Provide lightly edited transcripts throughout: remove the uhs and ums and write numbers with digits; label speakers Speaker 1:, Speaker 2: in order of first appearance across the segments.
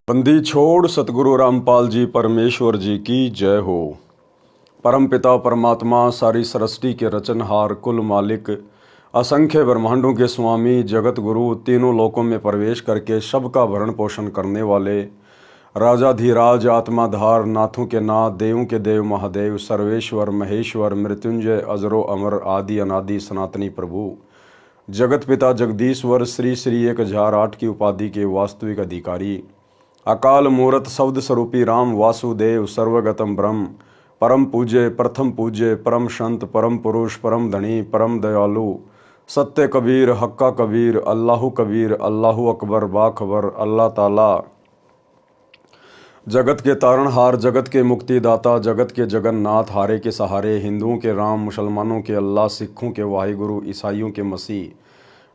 Speaker 1: बंदी छोड़ सतगुरु रामपाल जी परमेश्वर जी की जय हो। परम पिता परमात्मा सारी सृष्टि के रचनहार कुल मालिक असंख्य ब्रह्मांडों के स्वामी जगत गुरु तीनों लोकों में प्रवेश करके सबका भरण पोषण करने वाले राजाधिराज आत्माधार नाथों के नाथ देवों के देव महादेव सर्वेश्वर महेश्वर मृत्युंजय अजरो अमर आदि अनादि सनातनी प्रभु जगत पिता जगदीश्वर श्री श्री 1008 की उपाधि के वास्तविक अधिकारी अकाल मूरत शब्द स्वरूपी राम वासुदेव सर्वगतम ब्रह्म परम पूज्य प्रथम पूज्य परम संत परम पुरुष परम धनी परम दयालु सत्य कबीर हक्का कबीर अल्लाहु अकबर बाखबर अल्लाह ताला जगत के तारणहार जगत के मुक्तिदाता जगत के जगन्नाथ हारे के सहारे हिंदुओं के राम मुसलमानों के अल्लाह सिखों के वाहिगुरु ईसाइयों के मसीह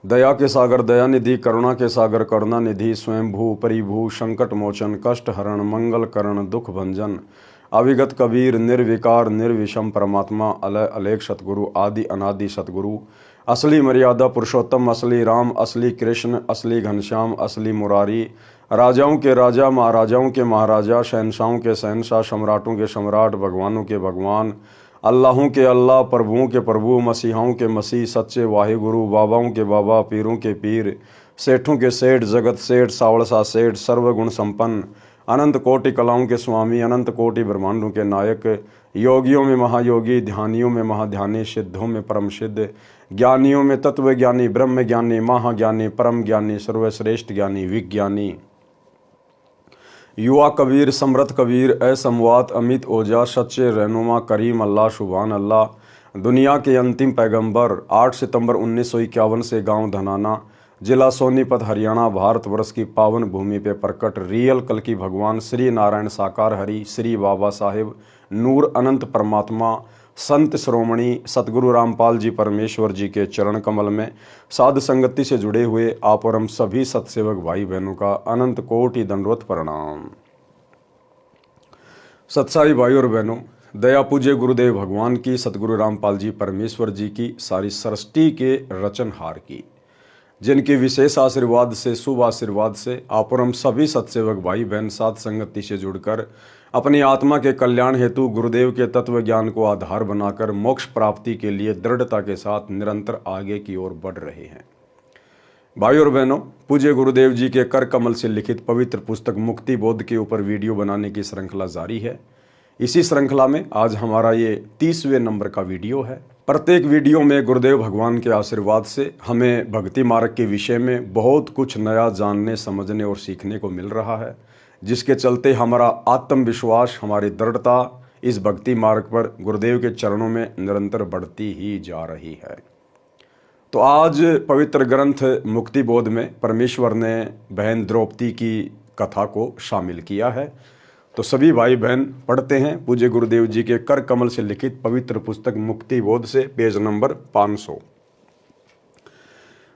Speaker 1: दया के सागर दयानिधि करुणा के सागर करुणानिधि स्वयंभू परिभू संकट मोचन कष्ट हरण मंगल करण दुख भंजन अविगत कबीर निर्विकार निर्विषम परमात्मा अलय अलेख सतगुरु आदि अनादि सतगुरु असली मर्यादा पुरुषोत्तम असली राम असली कृष्ण असली घनश्याम असली मुरारी राजाओं के राजा महाराजाओं के महाराजा शहनशाहों के शहनशाह सम्राटों के सम्राट भगवानों के भगवान अल्लाहों के अल्लाह प्रभुओं के प्रभु मसीहाओं के मसीह सच्चे वाहिगुरु बाबाओं के बाबा पीरों के पीर सेठों के सेठ जगत सेठ सावड़सा सेठ सर्वगुण संपन्न अनंत कोटि कलाओं के स्वामी अनंत कोटि ब्रह्मांडों के नायक योगियों में महायोगी ध्यानियों में महाध्यानी सिद्धों में परम सिद्ध ज्ञानियों में तत्व ज्ञानी ब्रह्म ज्ञानी महाज्ञानी परम ज्ञानी सर्वश्रेष्ठ ज्ञानी विज्ञानी युवा कबीर समृत कबीर असमवात अमित ओजा सच्चे रहनुमा करीम अल्लाह शुभान अल्लाह दुनिया के अंतिम पैगंबर 8 सितंबर 1951 से गांव धनाना जिला सोनीपत हरियाणा भारतवर्ष की पावन भूमि पे प्रकट रियल कल की भगवान श्री नारायण साकार हरि श्री बाबा साहेब नूर अनंत परमात्मा संत श्रोमणी सतगुरु रामपाल जी परमेश्वर जी के चरण कमल में साध संगति से जुड़े हुए आप और हम सभी सत्सेवक भाई बहनों का अनंत कोटि दंडवत प्रणाम। सत्साई भाई और बहनों, दया पूज्य गुरुदेव भगवान की सतगुरु रामपाल जी परमेश्वर जी की सारी सृष्टि के रचनहार की जिनके विशेष आशीर्वाद से शुभ आशीर्वाद से आप और हम सभी सत्सेवक भाई बहन साध संगति से जुड़कर अपनी आत्मा के कल्याण हेतु गुरुदेव के तत्व ज्ञान को आधार बनाकर मोक्ष प्राप्ति के लिए दृढ़ता के साथ निरंतर आगे की ओर बढ़ रहे हैं। भाई और बहनों, पूज्य गुरुदेव जी के कर कमल से लिखित पवित्र पुस्तक मुक्ति बोध के ऊपर वीडियो बनाने की श्रृंखला जारी है। इसी श्रृंखला में आज हमारा ये 30वें नंबर का वीडियो है। प्रत्येक वीडियो में गुरुदेव भगवान के आशीर्वाद से हमें भक्ति मार्ग के विषय में बहुत कुछ नया जानने समझने और सीखने को मिल रहा है, जिसके चलते हमारा आत्मविश्वास हमारी दृढ़ता इस भक्ति मार्ग पर गुरुदेव के चरणों में निरंतर बढ़ती ही जा रही है। तो आज पवित्र ग्रंथ मुक्ति बोध में परमेश्वर ने बहन द्रौपदी की कथा को शामिल किया है। तो सभी भाई बहन पढ़ते हैं पूज्य गुरुदेव जी के कर कमल से लिखित पवित्र पुस्तक मुक्ति बोध से पेज नंबर 500।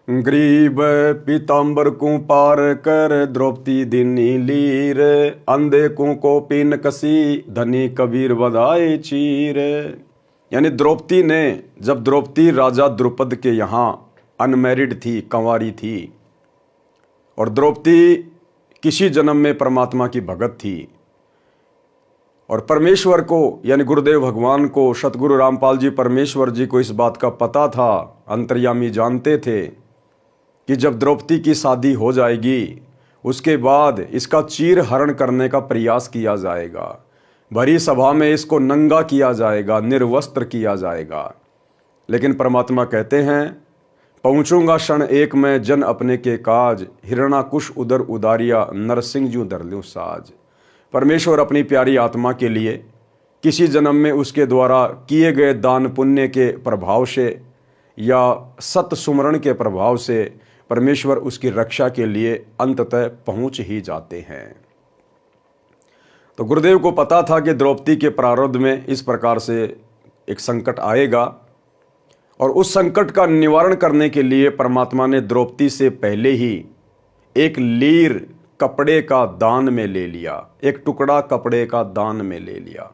Speaker 1: ग्रीब पीताम्बर को पार कर द्रौपदी दिनी लीर अंधे को पीन कसी धनी कबीर बधाए चीर। यानी द्रौपदी ने, जब द्रौपदी राजा द्रुपद के यहाँ अनमैरिड थी, कंवारी थी, और द्रौपदी किसी जन्म में परमात्मा की भगत थी और परमेश्वर को यानी गुरुदेव भगवान को सतगुरु रामपाल जी परमेश्वर जी को इस बात का पता था, अंतर्यामी जानते थे कि जब द्रौपदी की शादी हो जाएगी उसके बाद इसका चीर हरण करने का प्रयास किया जाएगा, भरी सभा में इसको नंगा किया जाएगा, निर्वस्त्र किया जाएगा। लेकिन परमात्मा कहते हैं, पहुँचूंगा क्षण एक में जन अपने के काज हिरणाकुश उदर उदारिया नरसिंह जू धर लूं साज। परमेश्वर अपनी प्यारी आत्मा के लिए किसी जन्म में उसके द्वारा किए गए दान पुण्य के प्रभाव से या सत सुमरण के प्रभाव से परमेश्वर उसकी रक्षा के लिए अंततः पहुंच ही जाते हैं। तो गुरुदेव को पता था कि द्रौपदी के प्रारब्ध में इस प्रकार से एक संकट आएगा और उस संकट का निवारण करने के लिए परमात्मा ने द्रौपदी से पहले ही एक लीर कपड़े का दान में ले लिया, एक टुकड़ा कपड़े का दान में ले लिया।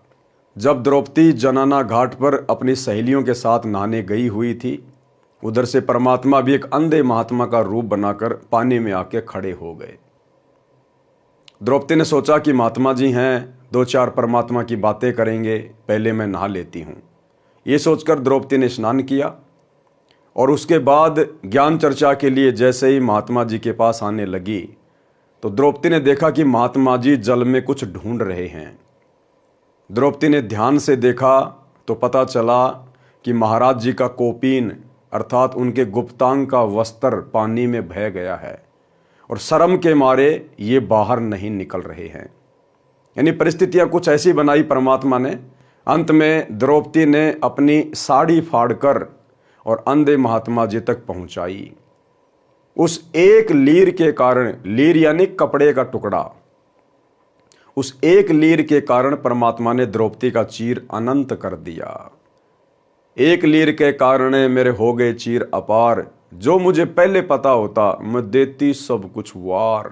Speaker 1: जब द्रौपदी जनाना घाट पर अपनी सहेलियों के साथ नहाने गई हुई थी, उधर से परमात्मा भी एक अंधे महात्मा का रूप बनाकर पानी में आके खड़े हो गए द्रौपदी ने सोचा कि महात्मा जी हैं, दो चार परमात्मा की बातें करेंगे, पहले मैं नहा लेती हूँ। ये सोचकर द्रौपदी ने स्नान किया और उसके बाद ज्ञान चर्चा के लिए जैसे ही महात्मा जी के पास आने लगी तो द्रौपदी ने देखा कि महात्मा जी जल में कुछ ढूंढ रहे हैं। द्रौपदी ने ध्यान से देखा तो पता चला कि महाराज जी का कोपीन अर्थात उनके गुप्तांग का वस्त्र पानी में बह गया है और शर्म के मारे ये बाहर नहीं निकल रहे हैं। यानी परिस्थितियां कुछ ऐसी बनाई परमात्मा ने। अंत में द्रौपदी ने अपनी साड़ी फाड़कर और अंधे महात्मा जी तक पहुंचाई। उस एक लीर के कारण, लीर यानी कपड़े का टुकड़ा, उस एक लीर के कारण परमात्मा ने द्रौपदी का चीर अनंत कर दिया। एक लीर के कारण मेरे हो गए चीर अपार, जो मुझे पहले पता होता मैं देती सब कुछ वार।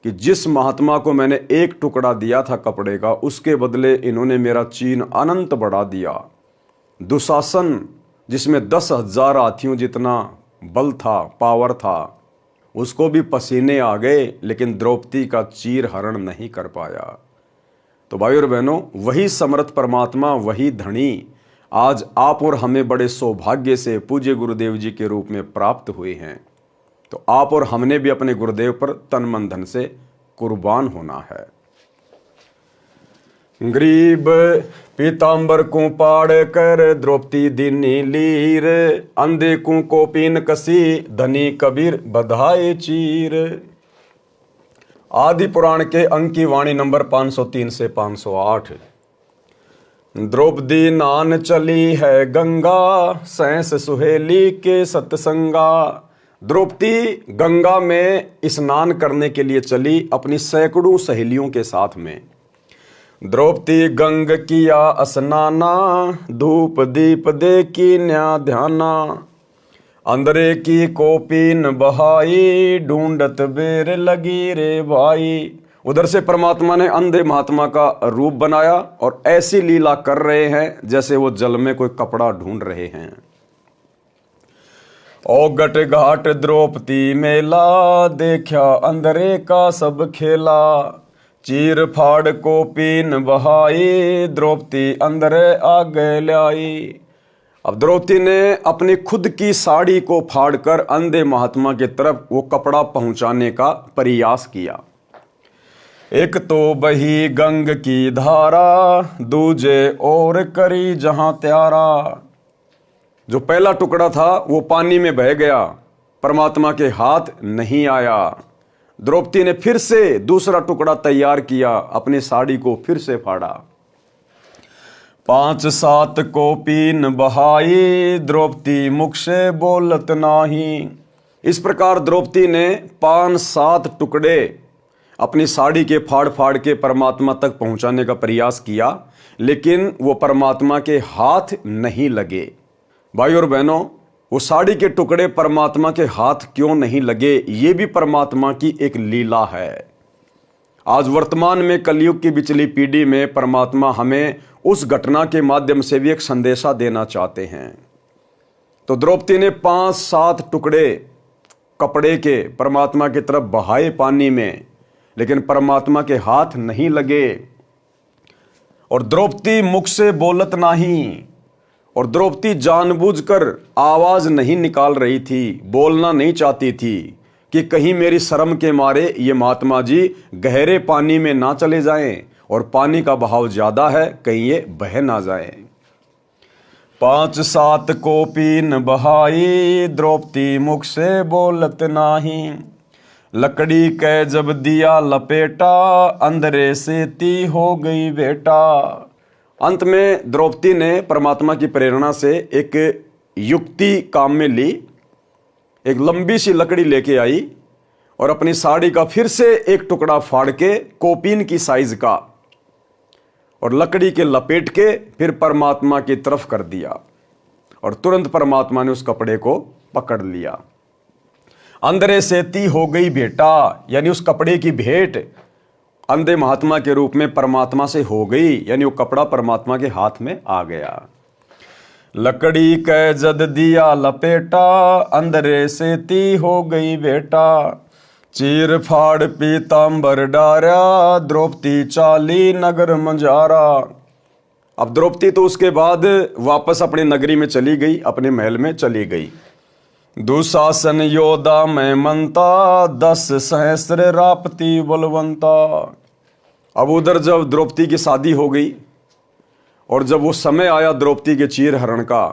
Speaker 1: कि जिस महात्मा को मैंने एक टुकड़ा दिया था कपड़े का, उसके बदले इन्होंने मेरा चीन अनंत बढ़ा दिया। दुशासन जिसमें 10,000 हाथियों जितना बल था, पावर था, उसको भी पसीने आ गए, लेकिन द्रौपदी का चीर हरण नहीं कर पाया। तो भाई और बहनों, वही समर्थ परमात्मा, वही धनी आज आप और हमें बड़े सौभाग्य से पूज्य गुरुदेव जी के रूप में प्राप्त हुए हैं। तो आप और हमने भी अपने गुरुदेव पर तन मन धन से कुर्बान होना है। गरीब पीतांबर को पाड़ कर द्रौपदी दीनी लीर, अंधे को कोपीन कसी धनी कबीर बधाए चीर। आदि पुराण के अंक की वाणी नंबर 503 से 508। द्रौपदी नान चली है गंगा, सैंस सुहेली के सत्संगा। द्रौपदी गंगा में स्नान करने के लिए चली अपनी सैकड़ों सहेलियों के साथ में। द्रौपदी गंग किया स्नाना, धूप दीप दे की न्या ध्याना। अंदरे की कोपीन बहाई, ढूंढत बेर लगी रे भाई। उधर से परमात्मा ने अंधे महात्मा का रूप बनाया और ऐसी लीला कर रहे हैं जैसे वो जल में कोई कपड़ा ढूंढ रहे हैं। ओगट घाट द्रौपदी मेला, देखा अंधरे का सब खेला। चीर फाड़ को पीन बहाई, द्रौपदी अंधरे आगे लाई। अब द्रौपदी ने अपनी खुद की साड़ी को फाड़कर अंधे महात्मा की तरफ वो कपड़ा पहुंचाने का प्रयास किया। एक तो बही गंग की धारा, दूजे और करी जहां त्यारा। जो पहला टुकड़ा था वो पानी में बह गया, परमात्मा के हाथ नहीं आया। द्रौपदी ने फिर से दूसरा टुकड़ा तैयार किया, अपनी साड़ी को फिर से फाड़ा। 5-7 कोपीन बहाई, द्रौपदी मुख से बोलत नाही। इस प्रकार द्रौपदी ने 5-7 टुकड़े अपनी साड़ी के फाड़ फाड़ के परमात्मा तक पहुंचाने का प्रयास किया, लेकिन वो परमात्मा के हाथ नहीं लगे। भाई और बहनों, वो साड़ी के टुकड़े परमात्मा के हाथ क्यों नहीं लगे, ये भी परमात्मा की एक लीला है। आज वर्तमान में कलयुग की बिचली पीढ़ी में परमात्मा हमें उस घटना के माध्यम से भी एक संदेशा देना चाहते हैं। तो द्रौपदी ने 5-7 टुकड़े कपड़े के परमात्मा की तरफ बहाए पानी में, लेकिन परमात्मा के हाथ नहीं लगे। और द्रौपदी मुख से बोलत नहीं, और द्रौपदी जानबूझकर आवाज नहीं निकाल रही थी, बोलना नहीं चाहती थी कि कहीं मेरी शर्म के मारे ये महात्मा जी गहरे पानी में ना चले जाएं और पानी का बहाव ज्यादा है, कहीं ये बह ना जाए। 5-7 कोपीन बहाई, द्रौपदी मुख से बोलत नाही। लकड़ी कै जब दिया लपेटा, अंधरे से ती हो गई बेटा। अंत में द्रौपदी ने परमात्मा की प्रेरणा से एक युक्ति काम में ली। एक लंबी सी लकड़ी लेके आई और अपनी साड़ी का फिर से एक टुकड़ा फाड़ के, कोपीन की साइज का, और लकड़ी के लपेट के फिर परमात्मा की तरफ कर दिया और तुरंत परमात्मा ने उस कपड़े को पकड़ लिया। अंधरे से ती हो गई भेंटा, यानी उस कपड़े की भेंट अंधे महात्मा के रूप में परमात्मा से हो गई, यानी वो कपड़ा परमात्मा के हाथ में आ गया। लकड़ी कै जद दिया लपेटा, अंधरे से ती हो गई बेटा। चीर फाड़ पीतांबर डारा, द्रौपदी चाली नगर मंजारा। अब द्रौपदी तो उसके बाद वापस अपनी नगरी में चली गई, अपने महल में चली गई। दुशासन योद्धा में मनता, 10 सहस्र रापती बलवंता। अब उधर जब द्रौपदी की शादी हो गई और जब वो समय आया द्रौपदी के चीर हरण का,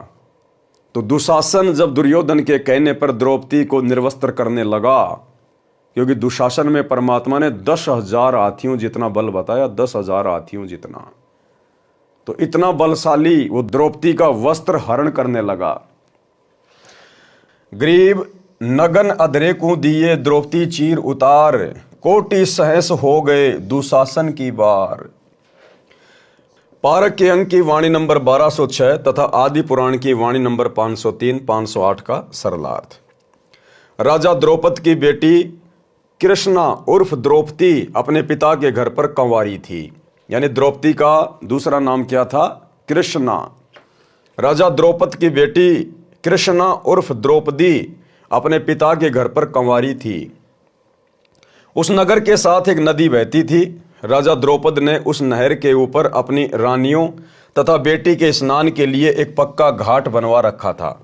Speaker 1: तो दुशासन जब दुर्योधन के कहने पर द्रौपदी को निर्वस्त्र करने लगा, क्योंकि दुशासन में परमात्मा ने 10,000 हाथियों जितना बल बताया, 10,000 हाथियों जितना, तो इतना बलशाली वो द्रौपदी का वस्त्र हरण करने लगा। ग्रीब नगन अधरे को दिए, द्रौपदी चीर उतार, कोटि सहस हो गए दुशासन की बार। पारक के अंक की वाणी नंबर 1206 तथा आदि पुराण की वाणी नंबर 503-508 का सरलार्थ। राजा द्रौपद की बेटी कृष्णा उर्फ द्रौपदी अपने पिता के घर पर कंवारी थी, यानी द्रौपदी का दूसरा नाम क्या था? कृष्णा। राजा द्रौपद की बेटी कृष्णा उर्फ द्रौपदी अपने पिता के घर पर कंवारी थी। उस नगर के साथ एक नदी बहती थी। राजा द्रौपद ने उस नहर के ऊपर अपनी रानियों तथा बेटी के स्नान के लिए एक पक्का घाट बनवा रखा था।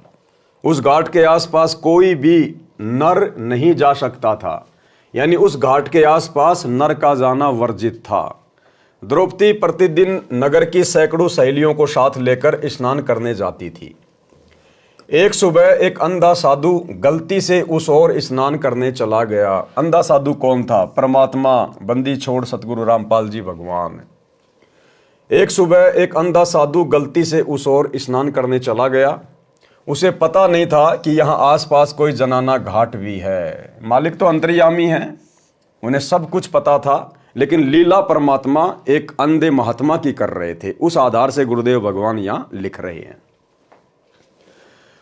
Speaker 1: उस घाट के आसपास कोई भी नर नहीं जा सकता था, यानी उस घाट के आसपास नर का जाना वर्जित था। द्रौपदी प्रतिदिन नगर की सैकड़ों सहेलियों को साथ लेकर स्नान करने जाती थी। एक सुबह एक अंधा साधु गलती से उस ओर स्नान करने चला गया। अंधा साधु कौन था? परमात्मा बंदी छोड़ सतगुरु रामपाल जी भगवान। एक सुबह एक अंधा साधु गलती से उस ओर स्नान करने चला गया। उसे पता नहीं था कि यहाँ आसपास कोई जनाना घाट भी है। मालिक तो अंतर्यामी हैं, उन्हें सब कुछ पता था, लेकिन लीला परमात्मा एक अंधे महात्मा की कर रहे थे। उस आधार से गुरुदेव भगवान यहाँ लिख रहे हैं।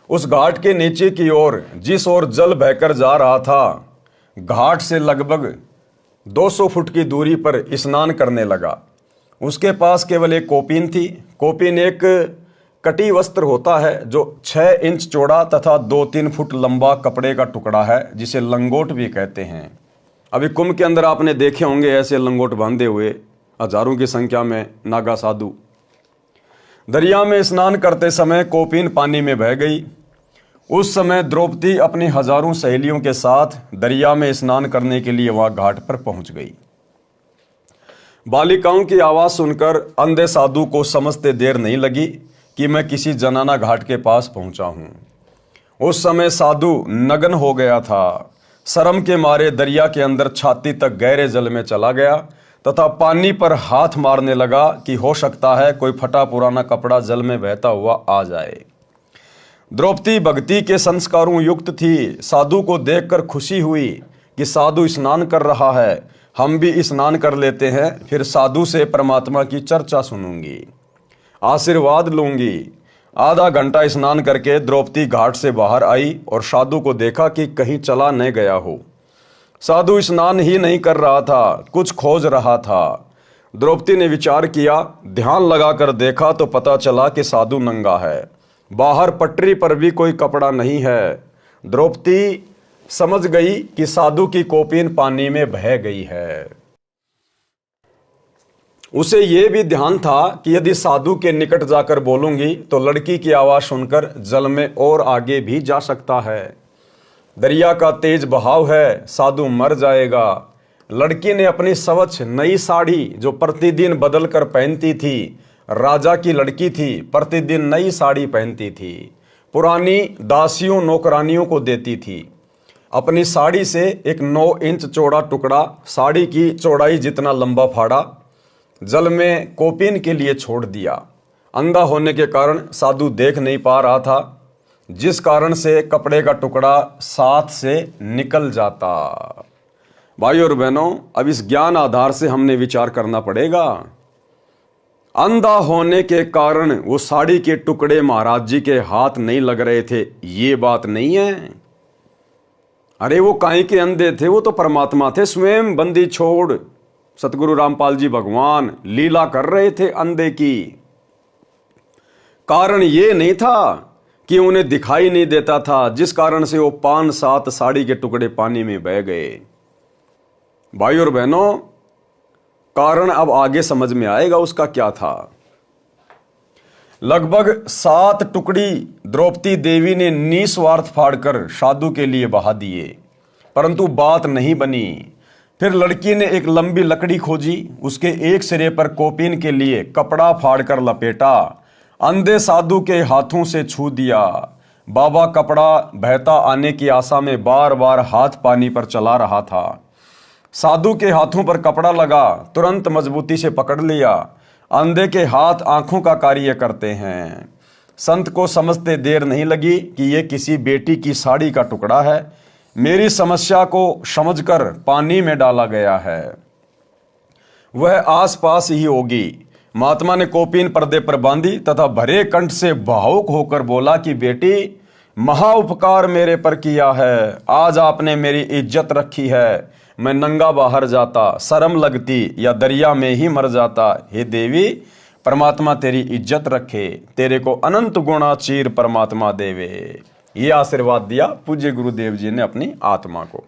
Speaker 1: उस घाट के नीचे की ओर जिस ओर जल बहकर जा रहा था, घाट से लगभग 200 फुट की दूरी पर स्नान करने लगा। उसके पास केवल एक कोपीन थी। कोपीन एक कटी वस्त्र होता है जो 6 इंच चौड़ा तथा 2-3 फुट लंबा कपड़े का टुकड़ा है, जिसे लंगोट भी कहते हैं। अभी कुंभ के अंदर आपने देखे होंगे ऐसे लंगोट बांधे हुए हजारों की संख्या में नागा साधु। दरिया में स्नान करते समय कोपीन पानी में बह गई। उस समय द्रौपदी अपनी हजारों सहेलियों के साथ दरिया में स्नान करने के लिए वहां घाट पर पहुंच गई। बालिकाओं की आवाज सुनकर अंधे साधु को समझते देर नहीं लगी कि मैं किसी जनाना घाट के पास पहुंचा हूं। उस समय साधु नग्न हो गया था। शर्म के मारे दरिया के अंदर छाती तक गहरे जल में चला गया तथा पानी पर हाथ मारने लगा कि हो सकता है कोई फटा पुराना कपड़ा जल में बहता हुआ आ जाए। द्रौपदी भक्ति के संस्कारों युक्त थी। साधु को देखकर खुशी हुई कि साधु स्नान कर रहा है, हम भी स्नान कर लेते हैं, फिर साधु से परमात्मा की चर्चा सुनूंगी, आशीर्वाद लूंगी। आधा घंटा स्नान करके द्रौपदी घाट से बाहर आई और साधु को देखा कि कहीं चला न गया हो। साधु स्नान ही नहीं कर रहा था, कुछ खोज रहा था। द्रौपदी ने विचार किया, ध्यान लगाकर देखा तो पता चला कि साधु नंगा है। बाहर पटरी पर भी कोई कपड़ा नहीं है। द्रौपदी समझ गई कि साधु की कोपीन पानी में बह गई है। उसे यह भी ध्यान था कि यदि साधु के निकट जाकर बोलूंगी तो लड़की की आवाज सुनकर जल में और आगे भी जा सकता है। दरिया का तेज बहाव है, साधु मर जाएगा। लड़की ने अपनी स्वच्छ नई साड़ी जो प्रतिदिन बदल कर पहनती थी, राजा की लड़की थी, प्रतिदिन नई साड़ी पहनती थी, पुरानी दासियों नौकरानियों को देती थी। अपनी साड़ी से एक 9 इंच चौड़ा टुकड़ा साड़ी की चौड़ाई जितना लंबा फाड़ा जल में कोपीन के लिए छोड़ दिया। अंधा होने के कारण साधु देख नहीं पा रहा था, जिस कारण से कपड़े का टुकड़ा साथ से निकल जाता। भाइयों और बहनों, अब इस ज्ञान आधार से हमने विचार करना पड़ेगा। अंधा होने के कारण वो साड़ी के टुकड़े महाराज जी के हाथ नहीं लग रहे थे, ये बात नहीं है। अरे वो काहे के अंधे थे? वो तो परमात्मा थे, स्वयं बंदी छोड़ सतगुरु रामपाल जी भगवान लीला कर रहे थे अंधे की। कारण ये नहीं था कि उन्हें दिखाई नहीं देता था, जिस कारण से वो 5-7 साड़ी के टुकड़े पानी में बह गए। भाई और बहनों, कारण अब आगे समझ में आएगा उसका क्या था। लगभग 7 टुकड़ी द्रौपदी देवी ने निस्वार्थ फाड़कर साधु के लिए बहा दिए, परंतु बात नहीं बनी। फिर लड़की ने एक लंबी लकड़ी खोजी, उसके एक सिरे पर कौपीन के लिए कपड़ा फाड़कर लपेटा, अंधे साधु के हाथों से छू दिया। बाबा कपड़ा बहता आने की आशा में बार बार हाथ पानी पर चला रहा था। साधु के हाथों पर कपड़ा लगा, तुरंत मजबूती से पकड़ लिया। अंधे के हाथ आंखों का कार्य करते हैं। संत को समझते देर नहीं लगी कि यह किसी बेटी की साड़ी का टुकड़ा है। मेरी समस्या को समझकर पानी में डाला गया है, वह आसपास ही होगी। महात्मा ने कौपीन पर्दे पर बांधी तथा भरे कंठ से भावुक होकर बोला कि बेटी, महा उपकार मेरे पर किया है। आज आपने मेरी इज्जत रखी है। मैं नंगा बाहर जाता, शर्म लगती या दरिया में ही मर जाता। हे देवी, परमात्मा तेरी इज्जत रखे, तेरे को अनंत गुणा चीर परमात्मा देवे। ये आशीर्वाद दिया पूज्य गुरुदेव जी ने अपनी आत्मा को।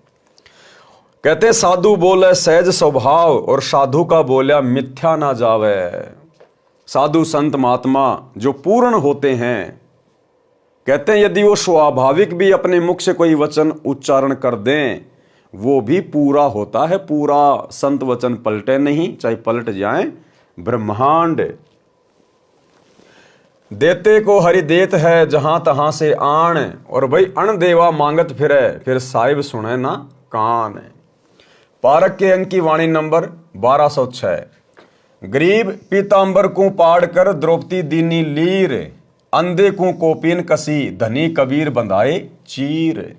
Speaker 1: कहते साधु बोले सहज स्वभाव और साधु का बोला मिथ्या ना जावे। साधु संत महात्मा जो पूर्ण होते हैं, कहते हैं यदि वो स्वाभाविक भी अपने मुख से कोई वचन उच्चारण कर दें, वो भी पूरा होता है। पूरा संत वचन पलटे नहीं, चाहे पलट जाए ब्रह्मांड। देते को हरि देत है जहां तहां से आण, और भाई अण देवा मांगत फिरे, फिर साहिब सुने ना कान। पारक के अंक की वाणी नंबर 1206। गरीब पीतांबर को पाड़ कर द्रौपदी दीनी लीर, अंधे को कौपीन कसी धनी कबीर बंधाए चीर।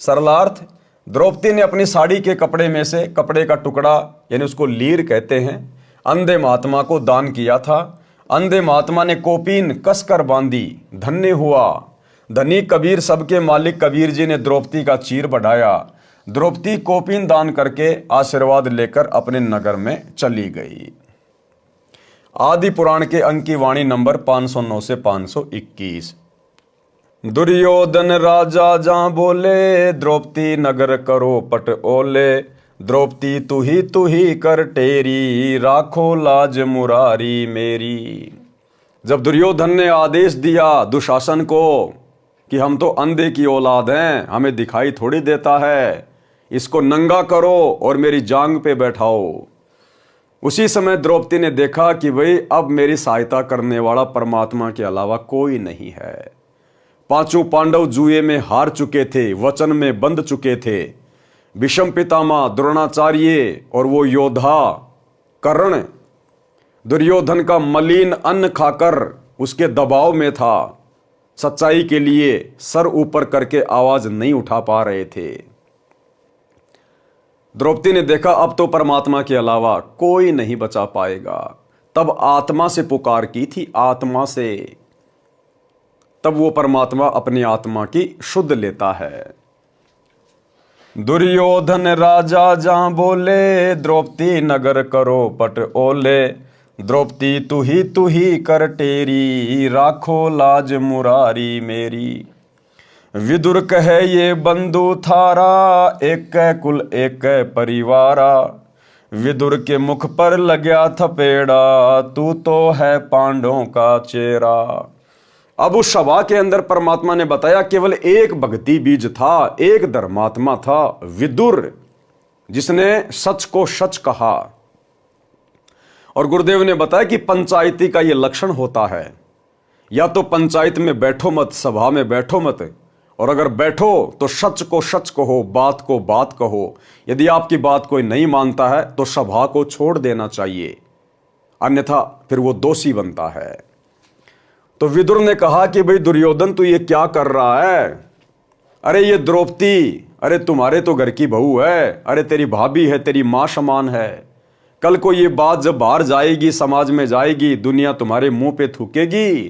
Speaker 1: सरलार्थ, द्रौपदी ने अपनी साड़ी के कपड़े में से कपड़े का टुकड़ा, यानी उसको लीर कहते हैं, अंधे महात्मा को दान किया था। अंधे महात्मा ने कौपीन कसकर बांधी, धन्य हुआ। धनी कबीर सबके मालिक कबीर जी ने द्रौपदी का चीर बढ़ाया। द्रौपदी कौपीन दान करके आशीर्वाद लेकर अपने नगर में चली गई। आदि पुराण के अंक की वाणी नंबर 509 से 521। दुर्योधन राजा जा बोले, द्रौपदी नगर करो पट ओले। द्रौपदी तू ही कर टेरी, राखो लाज मुरारी मेरी। जब दुर्योधन ने आदेश दिया दुशासन को कि हम तो अंधे की औलाद हैं, हमें दिखाई थोड़ी देता है, इसको नंगा करो और मेरी जांग पे बैठाओ। उसी समय द्रौपदी ने देखा कि भाई अब मेरी सहायता करने वाला परमात्मा के अलावा कोई नहीं है। पांचों पांडव जुए में हार चुके थे, वचन में बंध चुके थे। भीष्म पितामह, द्रोणाचार्य और वो योद्धा कर्ण दुर्योधन का मलिन अन्न खाकर उसके दबाव में था। सच्चाई के लिए सर ऊपर करके आवाज नहीं उठा पा रहे थे। द्रौपदी ने देखा अब तो परमात्मा के अलावा कोई नहीं बचा पाएगा। तब आत्मा से पुकार की थी, आत्मा से। तब वो परमात्मा अपनी आत्मा की शुद्ध लेता है। दुर्योधन राजा जा बोले, द्रौपदी नगर करो पट ओले। द्रौपदी तू ही कर टेरी, राखो लाज मुरारी मेरी। विदुर कहे ये बंधु थारा, एक कुल एक परिवारा। विदुर के मुख पर लग्या थपेड़ा, तू तो है पांडवों का चेहरा। अब उस सभा के अंदर परमात्मा ने बताया केवल एक भक्ति बीज था, एक धर्मात्मा था, विदुर, जिसने सच को सच कहा। और गुरुदेव ने बताया कि पंचायती का यह लक्षण होता है, या तो पंचायत में बैठो मत, सभा में बैठो मत, और अगर बैठो तो सच को सच कहो, बात को बात कहो। यदि आपकी बात कोई नहीं मानता है तो सभा को छोड़ देना चाहिए, अन्यथा फिर वो दोषी बनता है। तो विदुर ने कहा कि भाई दुर्योधन तू ये क्या कर रहा है? अरे ये द्रौपदी, अरे तुम्हारे तो घर की बहू है, अरे तेरी भाभी है, तेरी माँ समान है। कल को ये बात जब बाहर जाएगी, समाज में जाएगी, दुनिया तुम्हारे मुंह पे थूकेगी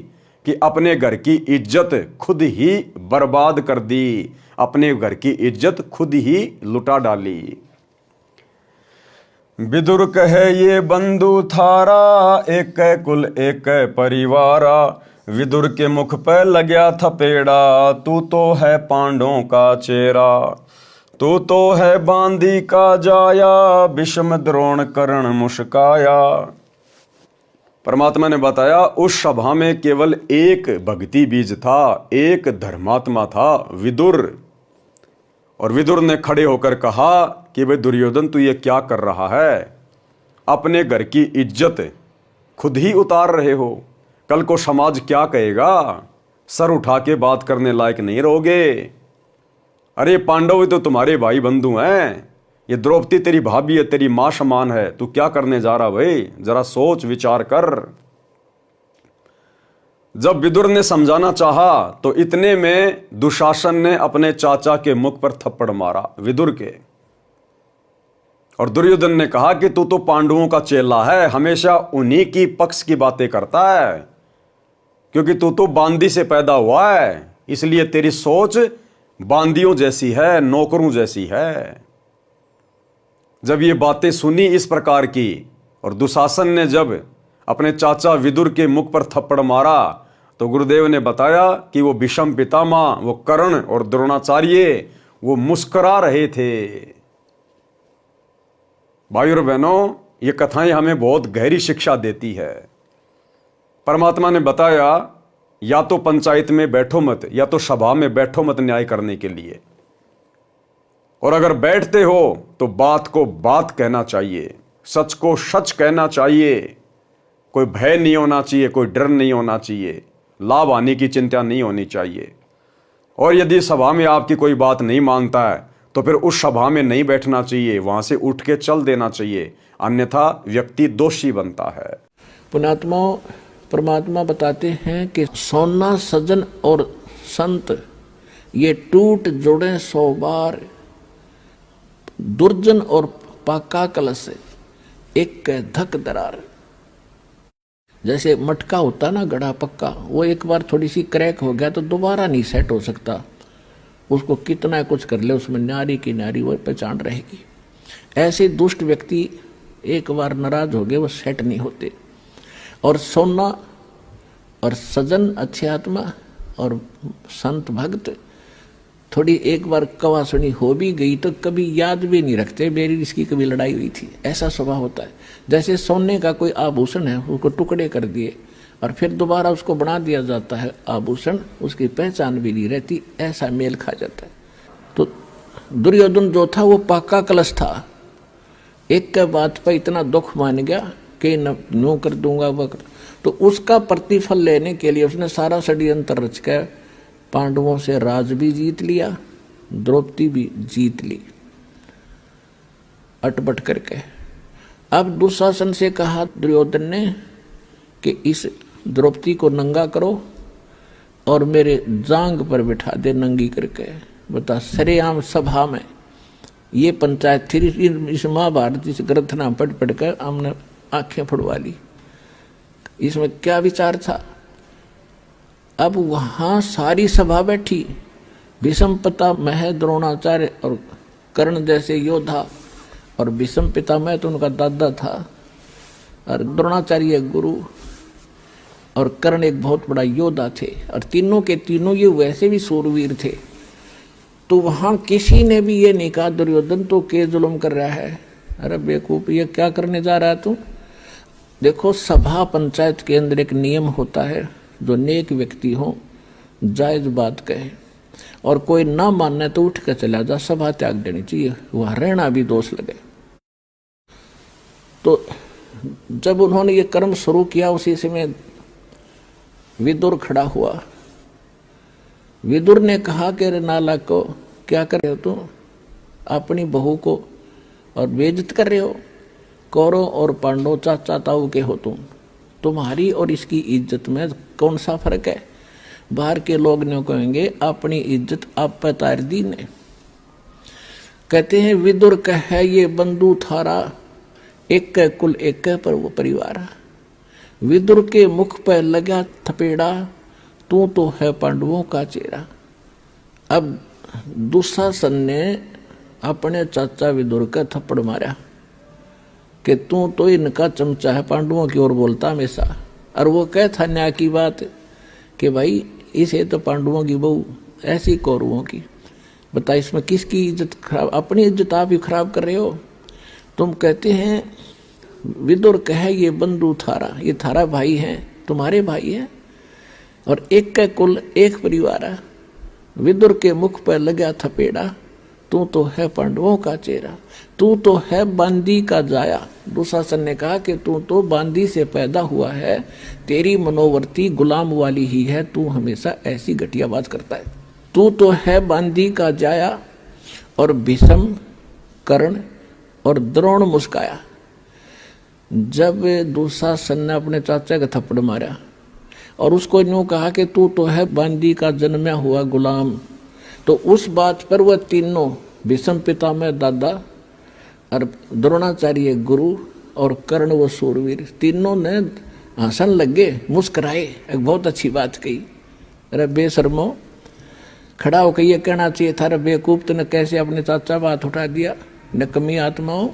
Speaker 1: कि अपने घर की इज्जत खुद ही बर्बाद कर दी, अपने घर की इज्जत खुद ही लुटा डाली। विदुर कहे ये बंधु थारा, एक कुल एक परिवारा। विदुर के मुख पे लग्या थपेड़ा, तू तो है पांडवों का चेहरा। तू तो है बांदी का जाया, विषम द्रोण कर्ण मुस्काया। परमात्मा ने बताया उस सभा में केवल एक भक्ति बीज था, एक धर्मात्मा था, विदुर। और विदुर ने खड़े होकर कहा कि भाई दुर्योधन, तू ये क्या कर रहा है? अपने घर की इज्जत खुद ही उतार रहे हो, कल को समाज क्या कहेगा? सर उठा के बात करने लायक नहीं रहोगे। अरे पांडव ही तो तुम्हारे भाई बंधु हैं, ये द्रौपदी तेरी भाभी है, तेरी मां समान है, तू क्या करने जा रहा भाई? जरा सोच विचार कर। जब विदुर ने समझाना चाहा तो इतने में दुशासन ने अपने चाचा के मुख पर थप्पड़ मारा, विदुर के। और दुर्योधन ने कहा कि तू तो पांडवों का चेला है, हमेशा उन्हीं की पक्ष की बातें करता है, क्योंकि तू तो बांदी से पैदा हुआ है, इसलिए तेरी सोच बांदियों जैसी है, नौकरों जैसी है। जब ये बातें सुनी इस प्रकार की और दुशासन ने जब अपने चाचा विदुर के मुख पर थप्पड़ मारा तो गुरुदेव ने बताया कि वो भीष्म पितामह, वो कर्ण और द्रोणाचार्य वो मुस्कुरा रहे थे। भाइयों और बहनों, ये कथाएं हमें बहुत गहरी शिक्षा देती है। परमात्मा ने बताया या तो पंचायत में बैठो मत, या तो सभा में बैठो मत न्याय करने के लिए, और अगर बैठते हो तो बात को बात कहना चाहिए, सच को सच कहना चाहिए। कोई भय नहीं होना चाहिए, कोई डर नहीं होना चाहिए, लाभ हानि की चिंता नहीं होनी चाहिए। और यदि सभा में आपकी कोई बात नहीं मानता है तो फिर उस सभा में नहीं बैठना चाहिए, वहां से उठ के चल देना चाहिए, अन्यथा व्यक्ति दोषी बनता है।
Speaker 2: पुण्यात्मा परमात्मा बताते हैं कि सोना सजन और संत ये टूट जुड़े 100 बार, दुर्जन और पाका कलश एक धक दरार। जैसे मटका होता ना गड़ा पक्का, वो एक बार थोड़ी सी क्रैक हो गया तो दोबारा नहीं सेट हो सकता, उसको कितना कुछ कर ले उसमें न्यारी की न्यारी वो पहचान रहेगी। ऐसे दुष्ट व्यक्ति एक बार नाराज हो गए वो सेट नहीं होते। और सोना और सजन अच्छी आत्मा और संत भक्त थोड़ी एक बार कवा सुनी हो भी गई तो कभी याद भी नहीं रखते मेरी इसकी कभी लड़ाई हुई थी, ऐसा स्वभाव होता है। जैसे सोने का कोई आभूषण है, उसको टुकड़े कर दिए और फिर दोबारा उसको बना दिया जाता है आभूषण, उसकी पहचान भी नहीं रहती, ऐसा मेल खा जाता है। तो दुर्योधन जो था वो पाका कलश था, एक के बात पर इतना दुख मान गया कि न यूं कर दूंगा वह कर, तो उसका प्रतिफल लेने के लिए उसने सारा षड्यंत्र रच कर पांडवों से राज भी जीत लिया, द्रौपदी भी जीत ली अटपट करके। अब दुशासन से कहा दुर्योधन ने कि इस द्रौपदी को नंगा करो और मेरे जांग पर बिठा दे नंगी करके। बता, सरेआम सभा में ये पंचायत थी, इस महाभारत इस ग्रंथना पढ़ कर हमने आंखें फुड़वा ली। इसमें क्या विचार था? अब वहां सारी सभा बैठी, भीष्म पितामह, द्रोणाचार्य और कर्ण जैसे योद्धा, और भीष्म पितामह तो उनका दादा था, और द्रोणाचार्य गुरु, और कर्ण एक बहुत बड़ा योद्धा थे, और तीनों के तीनों ये वैसे भी सूरवीर थे। तो वहां किसी ने भी ये नहीं कहा दुर्योधन तो के जुल्म कर रहा है, अरे बेवकूफ ये क्या करने जा रहा है तू। देखो, सभा पंचायत के अंदर एक नियम होता है, जो नेक व्यक्ति हो जायज बात कहे, और कोई ना मानने तो उठ कर चला जा, सभा त्याग देनी चाहिए, वहां रहना भी दोष लगे। तो जब उन्होंने ये कर्म शुरू किया उसी समय विदुर खड़ा हुआ। विदुर ने कहा कि रे नालायक को क्या कर रहे हो तुम, अपनी बहू को और बेइज्जत कर रहे हो। कौरव और पांडव चाचा ताऊ के हो तुम, तुम्हारी और इसकी इज्जत में कौन सा फर्क है। बाहर के लोग ने कहेंगे अपनी इज्जत आप पे तार दी ने। कहते हैं विदुर कहे ये बंधु थारा, एक कुल एक पर वो परिवार। विदुर के मुख पर लगा थपेड़ा, तू तो है पांडवों का चेहरा। अब दुशासन ने अपने चाचा विदुर का थप्पड़ मारा कि तू तो इनका चमचा है, पांडवों की ओर बोलता हमेशा। और वो कह था न्याय की बात कि भाई इसे तो पांडवों की बहू, ऐसी कौरवों की। बता इसमें किसकी इज्जत खराब, अपनी इज्जत आप ही खराब कर रहे हो। तुम कहते हैं, विदुर कहे ये बंधु थारा, ये थारा भाई है, तुम्हारे भाई है, और एक का कुल एक परिवार है। विदुर के मुख पर लगा थपेड़ा, तू तो है पांडवों का चेहरा, तू तो है बांदी का जाया। दुशासन ने कहा कि तू तो बांदी से पैदा हुआ है, तेरी मनोवर्ती गुलाम वाली ही है, तू हमेशा ऐसी घटिया बात करता है। तू तो है बांदी का जाया। और भीष्म, कर्ण और द्रोण मुस्काया। जब दुशासन ने अपने चाचा का थप्पड़ मारा और उसको यूं कहा कि तू तो है बांदी का जन्मा हुआ गुलाम, तो उस बात पर वह तीनों, भीष्म पितामह दादा और द्रोणाचार्य गुरु और कर्ण व सूरवीर, तीनों ने हंसन लगे, मुस्कराए, एक बहुत अच्छी बात कही। अरे बेशर्मो, खड़ा होकर ये कहना चाहिए था, अरे बेवकूफ, तूने कैसे अपने चाचा पर हाथ उठा दिया, नकमी आत्माओं।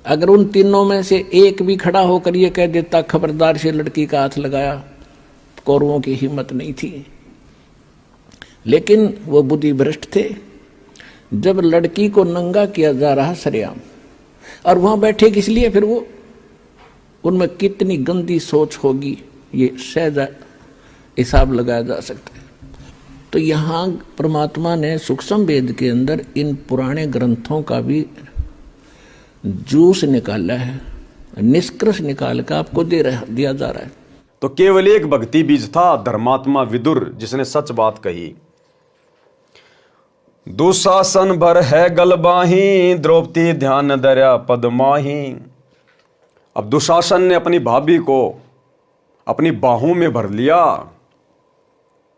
Speaker 2: अगर उन तीनों में से एक भी खड़ा होकर ये कह देता खबरदार से लड़की का हाथ लगाया, कौरवों की हिम्मत नहीं थी। लेकिन वो बुद्धि भ्रष्ट थे। जब लड़की को नंगा किया जा रहा सरेआम, और वहां बैठे किस लिए, फिर वो उनमें कितनी गंदी सोच होगी ये सहज हिसाब लगाया जा सकता है। तो यहाँ परमात्मा ने सूक्ष्म वेद के अंदर इन पुराने ग्रंथों का भी जूस निकाला है, निष्कर्ष निकाल कर आपको दिया जा रहा है।
Speaker 1: तो केवल एक भक्ति बीज था, धर्मात्मा विदुर, जिसने सच बात कही। दुशासन भर है गलबाही, द्रौपदी ध्यान दर्या पदमाही। अब दुशासन ने अपनी भाभी को अपनी बाहों में भर लिया,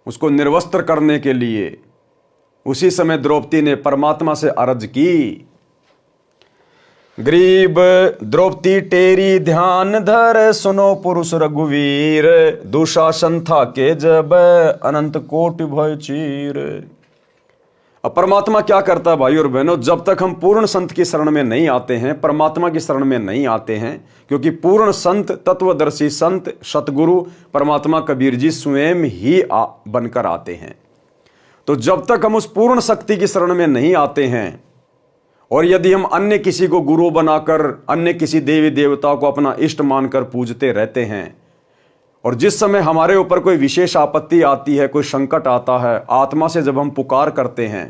Speaker 1: उसको निर्वस्त्र करने के लिए। उसी समय द्रौपदी ने परमात्मा से अर्ज की, गरीब द्रौपदी टेरी ध्यान धर, सुनो पुरुष रघुवीर, दुशासन था के जब अनंत कोटि भय चीर। अब परमात्मा क्या करता है भाई और बहनों, जब तक हम पूर्ण संत की शरण में नहीं आते हैं, परमात्मा की शरण में नहीं आते हैं, क्योंकि पूर्ण संत, तत्वदर्शी संत, सतगुरु परमात्मा कबीर जी स्वयं ही बनकर आते हैं। तो जब तक हम उस पूर्ण शक्ति की शरण में नहीं आते हैं, और यदि हम अन्य किसी को गुरु बनाकर, अन्य किसी देवी देवता को अपना इष्ट मानकर पूजते रहते हैं, और जिस समय हमारे ऊपर कोई विशेष आपत्ति आती है, कोई संकट आता है, आत्मा से जब हम पुकार करते हैं,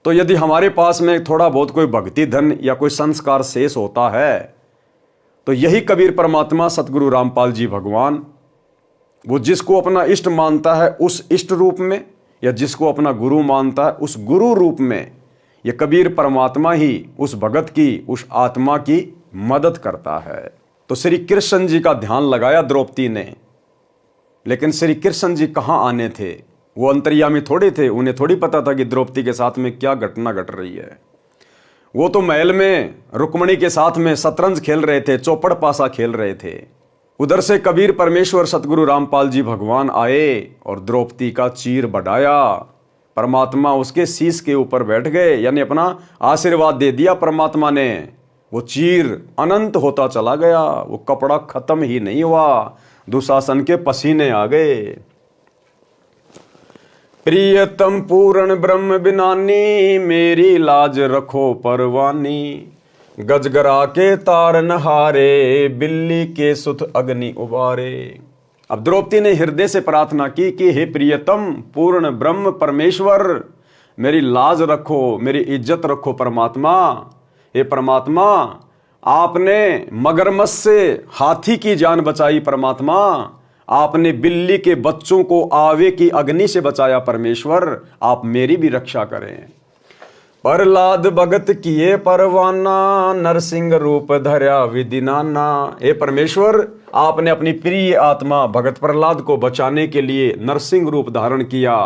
Speaker 1: तो यदि हमारे पास में थोड़ा बहुत कोई भक्ति धन या कोई संस्कार शेष होता है, तो यही कबीर परमात्मा सतगुरु रामपाल जी भगवान, वो जिसको अपना इष्ट मानता है उस इष्ट रूप में, या जिसको अपना गुरु मानता है उस गुरु रूप में, ये कबीर परमात्मा ही उस भगत की, उस आत्मा की मदद करता है। तो श्री कृष्ण जी का ध्यान लगाया द्रौपदी ने, लेकिन श्री कृष्ण जी कहाँ आने थे, वो अंतर्यामी थोड़े थे, उन्हें थोड़ी पता था कि द्रौपदी के साथ में क्या घटना घट रही है। वो तो महल में रुक्मणी के साथ में शतरंज खेल रहे थे, चौपड़ पासा खेल रहे थे। उधर से कबीर परमेश्वर सतगुरु रामपाल जी भगवान आए और द्रौपदी का चीर बढ़ाया, परमात्मा उसके शीश के ऊपर बैठ गए, यानी अपना आशीर्वाद दे दिया परमात्मा ने। वो चीर अनंत होता चला गया, वो कपड़ा खत्म ही नहीं हुआ, दुशासन के पसीने आ गए। प्रियतम पूर्ण ब्रह्म बिनानी, मेरी लाज रखो परवानी, गजगरा के तार नहारे, बिल्ली के सुत अग्नि उबारे। अब द्रौपदी ने हृदय से प्रार्थना की कि हे प्रियतम पूर्ण ब्रह्म परमेश्वर, मेरी लाज रखो, मेरी इज्जत रखो परमात्मा। हे परमात्मा, आपने मगरमच्छ से हाथी की जान बचाई परमात्मा, आपने बिल्ली के बच्चों को आवे की अग्नि से बचाया परमेश्वर, आप मेरी भी रक्षा करें। प्रहलाद भगत किए परवाना, नरसिंह रूप धर्या विधि नाना। हे परमेश्वर, आपने अपनी प्रिय आत्मा भगत प्रहलाद को बचाने के लिए नरसिंह रूप धारण किया,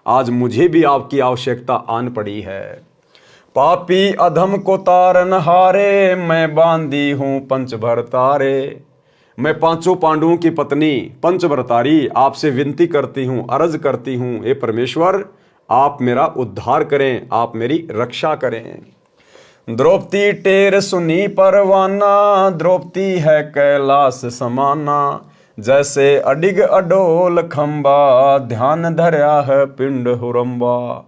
Speaker 1: आज मुझे भी आपकी आवश्यकता आन पड़ी है। पापी अधम को तारन हारे, मैं बांधी हूं पंचभर तारे। मैं पांचों पांडवों की पत्नी पंचभरतारी आपसे विनती करती हूं, अर्ज करती हूं, हे परमेश्वर आप मेरा उद्धार करें, आप मेरी रक्षा करें। द्रौपदी टेर सुनी परवाना, द्रौपदी है कैलाश समाना, जैसे अडिग अडोल खंबा, ध्यान धर्या है पिंड हुरंबा।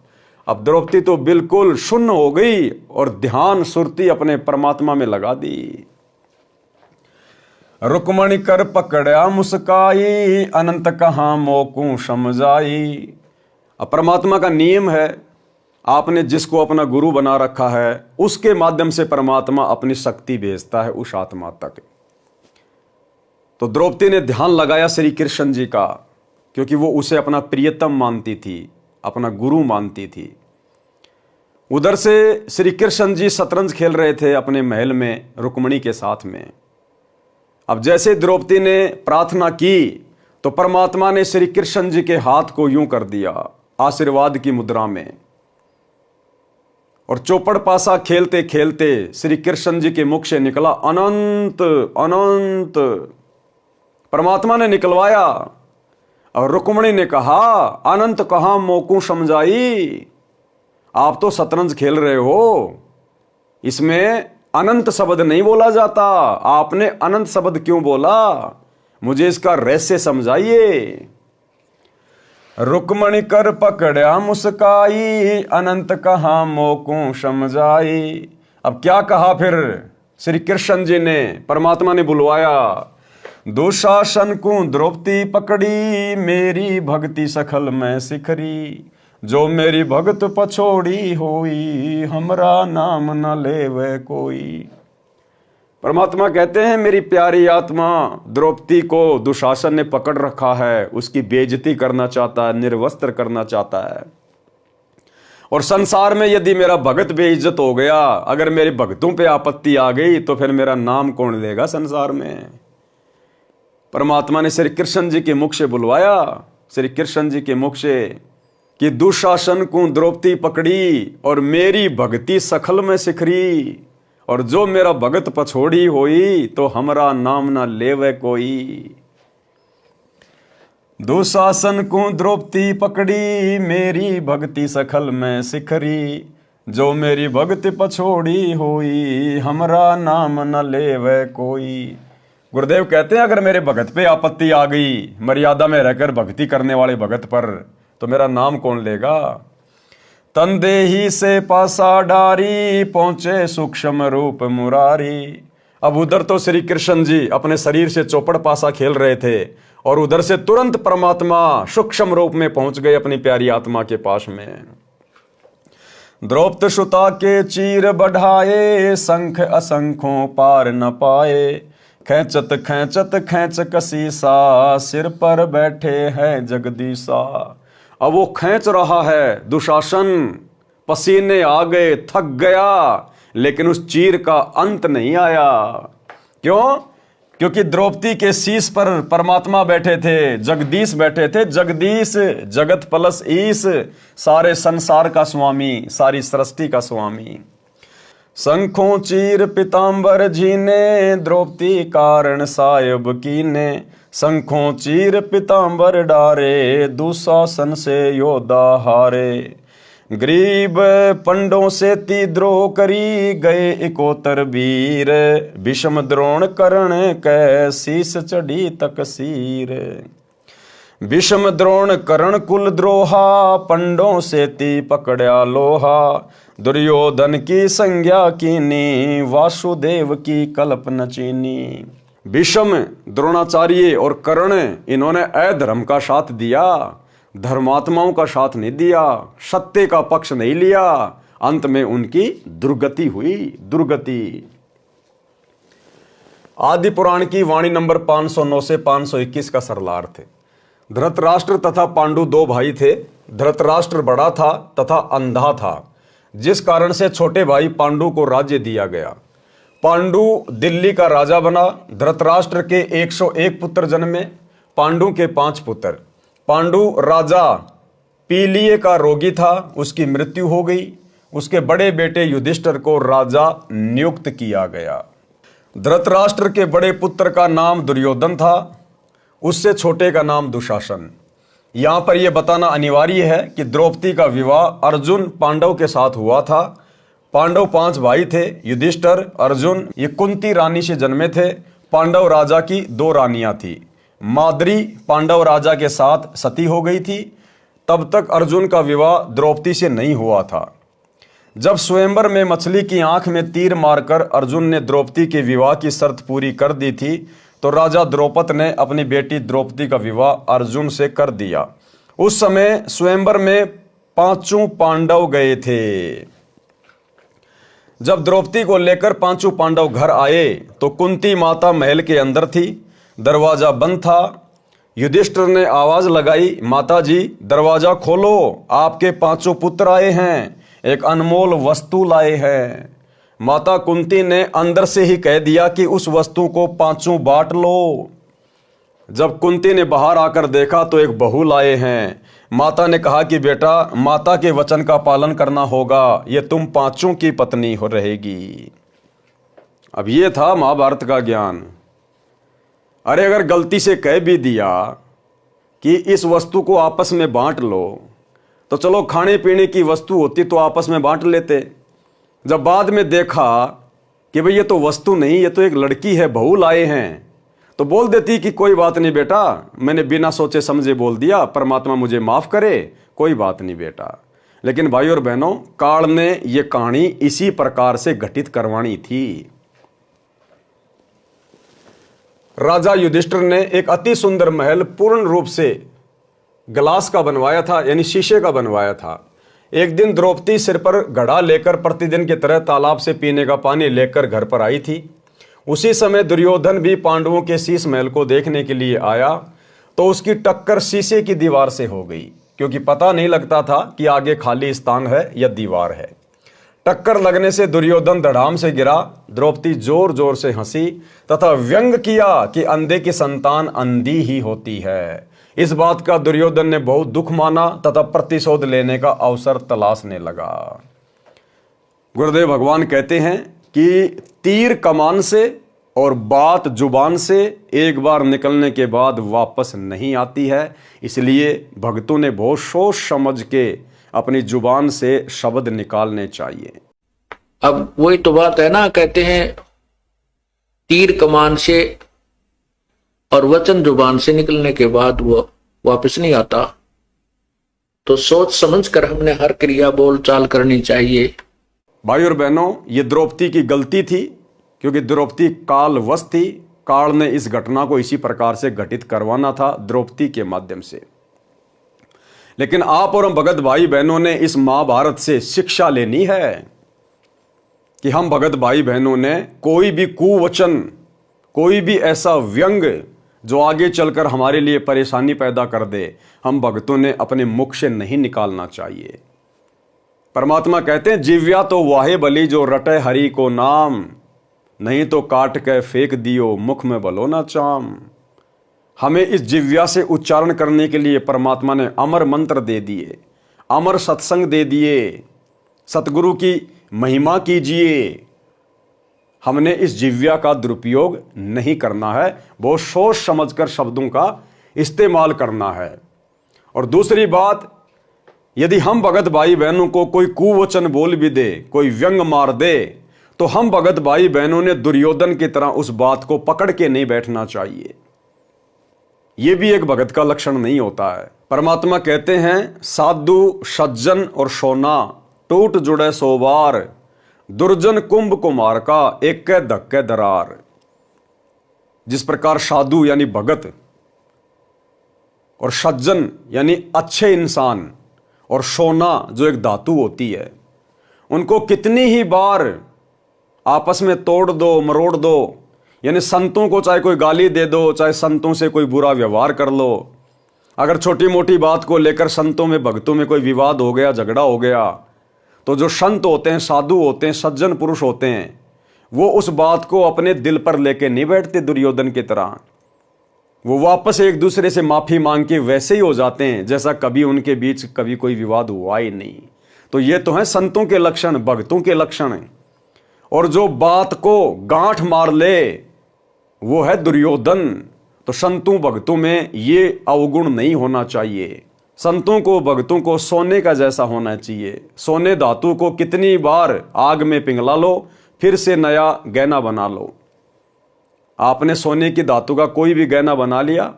Speaker 1: अब द्रौपदी तो बिल्कुल शून्य हो गई और ध्यान सुरती अपने परमात्मा में लगा दी। रुक्मणी कर पकड़ा मुस्काई, अनंत कहाँ मोकू समझाई। अब परमात्मा का नियम है, आपने जिसको अपना गुरु बना रखा है उसके माध्यम से परमात्मा अपनी शक्ति भेजता है उस आत्मा तक। तो द्रौपदी ने ध्यान लगाया श्री कृष्ण जी का, क्योंकि वो उसे अपना प्रियतम मानती थी, अपना गुरु मानती थी। उधर से श्री कृष्ण जी शतरंज खेल रहे थे अपने महल में रुक्मणी के साथ में। अब जैसे द्रौपदी ने प्रार्थना की तो परमात्मा ने श्री कृष्ण जी के हाथ को यूं कर दिया आशीर्वाद की मुद्रा में, और चौपड़ पासा खेलते खेलते श्री कृष्ण जी के मुख से निकला अनंत अनंत। परमात्मा ने निकलवाया और रुक्मणी ने कहा अनंत कहाँ मोकू समझाई। आप तो शतरंज खेल रहे हो, इसमें अनंत शब्द नहीं बोला जाता, आपने अनंत शब्द क्यों बोला, मुझे इसका रहस्य समझाइए। रुक्मणी कर पकड़ा मुस्काई, अनंत कहाँ मोकू समझाई। अब क्या कहा फिर श्री कृष्ण जी ने, परमात्मा ने बुलवाया, दुशासन को द्रौपदी पकड़ी, मेरी भक्ति सखल में सिखरी। जो मेरी भगत पछोड़ी होई, हमरा नाम न लेवे कोई। परमात्मा कहते हैं मेरी प्यारी आत्मा द्रौपदी को दुशासन ने पकड़ रखा है, उसकी बेइज्जती करना चाहता है, निर्वस्त्र करना चाहता है। और संसार में यदि मेरा भगत बेइज्जत हो गया, अगर मेरे भक्तों पे आपत्ति आ गई तो फिर मेरा नाम कौन लेगा संसार में। परमात्मा ने श्री कृष्ण जी के मुख से बुलवाया, श्री कृष्ण जी के मुख से, कि दुशासन को द्रौपदी पकड़ी और मेरी भक्ति सखल में सिखरी। और जो मेरा भगत पछोड़ी होई, तो हमरा नाम ना लेवे कोई। दुशासन को द्रौपदी पकड़ी, मेरी भक्ति सखल में सिखरी। जो मेरी भक्ति पछोड़ी होई, हमरा नाम न लेवे कोई। गुरुदेव कहते हैं अगर मेरे भगत पे आपत्ति आ गई, मर्यादा में रहकर भक्ति करने वाले भगत पर, तो मेरा नाम कौन लेगा। तंदेही से पासा डारी, पहुंचे सूक्ष्म रूप मुरारी। अब उधर तो श्री कृष्ण जी अपने शरीर से चौपड़ पासा खेल रहे थे, और उधर से तुरंत परमात्मा सूक्ष्म रूप में पहुंच गए अपनी प्यारी आत्मा के पास में। द्रौपद सुता के चीर बढ़ाए, शंख असंखों पार न पाए। खेचत खेचत खेच कसीसा, सिर पर बैठे हैं जगदीशा। अब वो खींच रहा है दुशासन, पसीने आ गए, थक गया, लेकिन उस चीर का अंत नहीं आया। क्यों? क्योंकि द्रौपदी के शीश पर परमात्मा बैठे थे, जगदीश बैठे थे। जगदीश जगत प्लस ईश, सारे संसार का स्वामी, सारी सृष्टि का स्वामी। शंखों चीर पितांबर जीने, द्रौपदी कारण सायब कीने। शंखों चीर पितांबर डारे, दुशासन से योद्धा हारे। गरीब पंडों से ती द्रोह करी, गए इकोतर वीर। विषम द्रोण कर्ण कै, शीस चढ़ी तकसीर। विषम द्रोण कर्ण कुल द्रोहा, पंडों से ती पकड़ा लोहा। दुर्योधन की संज्ञा कीनी, वासुदेव की कल्पना चीनी। विषम द्रोणाचार्य और कर्ण, इन्होंने अधर्म का साथ दिया, धर्मात्माओं का साथ नहीं दिया, सत्य का पक्ष नहीं लिया। अंत में उनकी दुर्गति हुई, दुर्गति। आदि पुराण की वाणी नंबर 509 से 521 का सरलार्थ है। धृतराष्ट्र तथा पांडु दो भाई थे। धृतराष्ट्र बड़ा था तथा अंधा था, जिस कारण से छोटे भाई पांडु को राज्य दिया गया। पांडु दिल्ली का राजा बना। धृतराष्ट्र के 101 पुत्र जन्मे, पांडु के 5 पुत्र। पांडु राजा पीलिए का रोगी था, उसकी मृत्यु हो गई। उसके बड़े बेटे युधिष्ठिर को राजा नियुक्त किया गया। धृतराष्ट्र के बड़े पुत्र का नाम दुर्योधन था, उससे छोटे का नाम दुशासन। यहां पर यह बताना अनिवार्य है कि द्रौपदी का विवाह अर्जुन पांडव के साथ हुआ था। पांडव 5 भाई थे, युधिष्ठिर, अर्जुन, ये कुंती रानी से जन्मे थे। पांडव राजा की 2 रानियां थी। माद्री पांडव राजा के साथ सती हो गई थी तब तक अर्जुन का विवाह द्रौपदी से नहीं हुआ था। जब स्वयंवर में मछली की आंख में तीर मारकर अर्जुन ने द्रौपदी के विवाह की शर्त पूरी कर दी थी, तो राजा द्रौपद ने अपनी बेटी द्रौपदी का विवाह अर्जुन से कर दिया। उस समय स्वयंवर में 5 पांडव गए थे। जब द्रौपदी को लेकर 5 पांडव घर आए तो कुंती माता महल के अंदर थी, दरवाजा बंद था। युधिष्ठिर ने आवाज लगाई, माता जी दरवाजा खोलो, आपके 5 पुत्र आए हैं, एक अनमोल वस्तु लाए हैं। माता कुंती ने अंदर से ही कह दिया कि उस वस्तु को 5 बांट लो। जब कुंती ने बाहर आकर देखा तो एक बहू लाए हैं। माता ने कहा कि बेटा, माता के वचन का पालन करना होगा, ये तुम 5 की पत्नी हो रहेगी। अब ये था महाभारत का ज्ञान। अरे अगर गलती से कह भी दिया कि इस वस्तु को आपस में बांट लो, तो चलो खाने पीने की वस्तु होती तो आपस में बांट लेते। जब बाद में देखा कि भाई ये तो वस्तु नहीं, ये तो एक लड़की है, बहू लाए हैं, तो बोल देती कि कोई बात नहीं बेटा, मैंने बिना सोचे समझे बोल दिया, परमात्मा मुझे माफ करे, कोई बात नहीं बेटा। लेकिन भाई और बहनों, काल ने ये कहानी इसी प्रकार से घटित करवानी थी। राजा युधिष्ठिर ने एक अति सुंदर महल पूर्ण रूप से ग्लास का बनवाया था, यानी शीशे का बनवाया था। एक दिन द्रौपदी सिर पर घड़ा लेकर प्रतिदिन की तरह तालाब से पीने का पानी लेकर घर पर आई थी। उसी समय दुर्योधन भी पांडवों के शीश महल को देखने के लिए आया, तो उसकी टक्कर शीशे की दीवार से हो गई, क्योंकि पता नहीं लगता था कि आगे खाली स्थान है या दीवार है। टक्कर लगने से दुर्योधन धड़ाम से गिरा। द्रौपदी जोर जोर से हंसी तथा व्यंग किया कि अंधे की संतान अंधी ही होती है। इस बात का दुर्योधन ने बहुत दुख माना तथा प्रतिशोध लेने का अवसर तलाशने लगा। गुरुदेव भगवान कहते हैं कि तीर कमान से और बात जुबान से एक बार निकलने के बाद वापस नहीं आती है, इसलिए भक्तों ने बहुत सोच समझ के अपनी जुबान से शब्द निकालने चाहिए।
Speaker 2: अब वही तो बात है ना, कहते हैं तीर कमान से और वचन जुबान से निकलने के बाद वो वापस नहीं आता। तो सोच समझ कर हमने हर क्रिया बोल चाल करनी चाहिए।
Speaker 1: भाई और बहनों, ये द्रौपदी की गलती थी, क्योंकि द्रौपदी कालवश थी। काल ने इस घटना को इसी प्रकार से घटित करवाना था द्रौपदी के माध्यम से। लेकिन आप और हम भगत भाई बहनों ने इस महाभारत से शिक्षा लेनी है कि हम भगत भाई बहनों ने कोई भी कुवचन, कोई भी ऐसा व्यंग जो आगे चलकर हमारे लिए परेशानी पैदा कर दे, हम भक्तों ने अपने मुख से नहीं निकालना चाहिए। परमात्मा कहते हैं, जिव्या तो वाहे बली जो रटे हरि को नाम, नहीं तो काट के फेंक दियो मुख में बलो ना चाम। हमें इस जिव्या से उच्चारण करने के लिए परमात्मा ने अमर मंत्र दे दिए, अमर सत्संग दे दिए। सतगुरु की महिमा कीजिए। हमने इस जिव्या का दुरुपयोग नहीं करना है, बहुत सोच समझकर शब्दों का इस्तेमाल करना है। और दूसरी बात, यदि हम भगत भाई बहनों को कोई कुवचन बोल भी दे, कोई व्यंग मार दे, तो हम भगत भाई बहनों ने दुर्योधन की तरह उस बात को पकड़ के नहीं बैठना चाहिए। यह भी एक भगत का लक्षण नहीं होता है। परमात्मा कहते हैं, साधु सज्जन और सोना टूट जुड़े सोबार, दुर्जन कुंभ कुमार का एक के धक्के दरार। जिस प्रकार साधु यानी भगत और सज्जन यानी अच्छे इंसान और सोना जो एक धातु होती है, उनको कितनी ही बार आपस में तोड़ दो, मरोड़ दो, यानी संतों को चाहे कोई गाली दे दो, चाहे संतों से कोई बुरा व्यवहार कर लो, अगर छोटी मोटी बात को लेकर संतों में भक्तों में कोई विवाद हो गया, झगड़ा हो गया, तो जो संत होते हैं, साधु होते हैं, सज्जन पुरुष होते हैं, वो उस बात को अपने दिल पर लेके नहीं बैठते दुर्योधन की तरह। वो वापस एक दूसरे से माफी मांग के वैसे ही हो जाते हैं जैसा कभी उनके बीच कभी कोई विवाद हुआ ही नहीं। तो ये तो है संतों के लक्षण, भक्तों के लक्षण। और जो बात को गांठ मार ले वो है दुर्योधन। तो संतों भक्तों में ये अवगुण नहीं होना चाहिए। संतों को भक्तों को सोने का जैसा होना चाहिए। सोने धातु को कितनी बार आग में पिघला लो, फिर से नया गहना बना लो। आपने सोने की धातु का कोई भी गहना बना लिया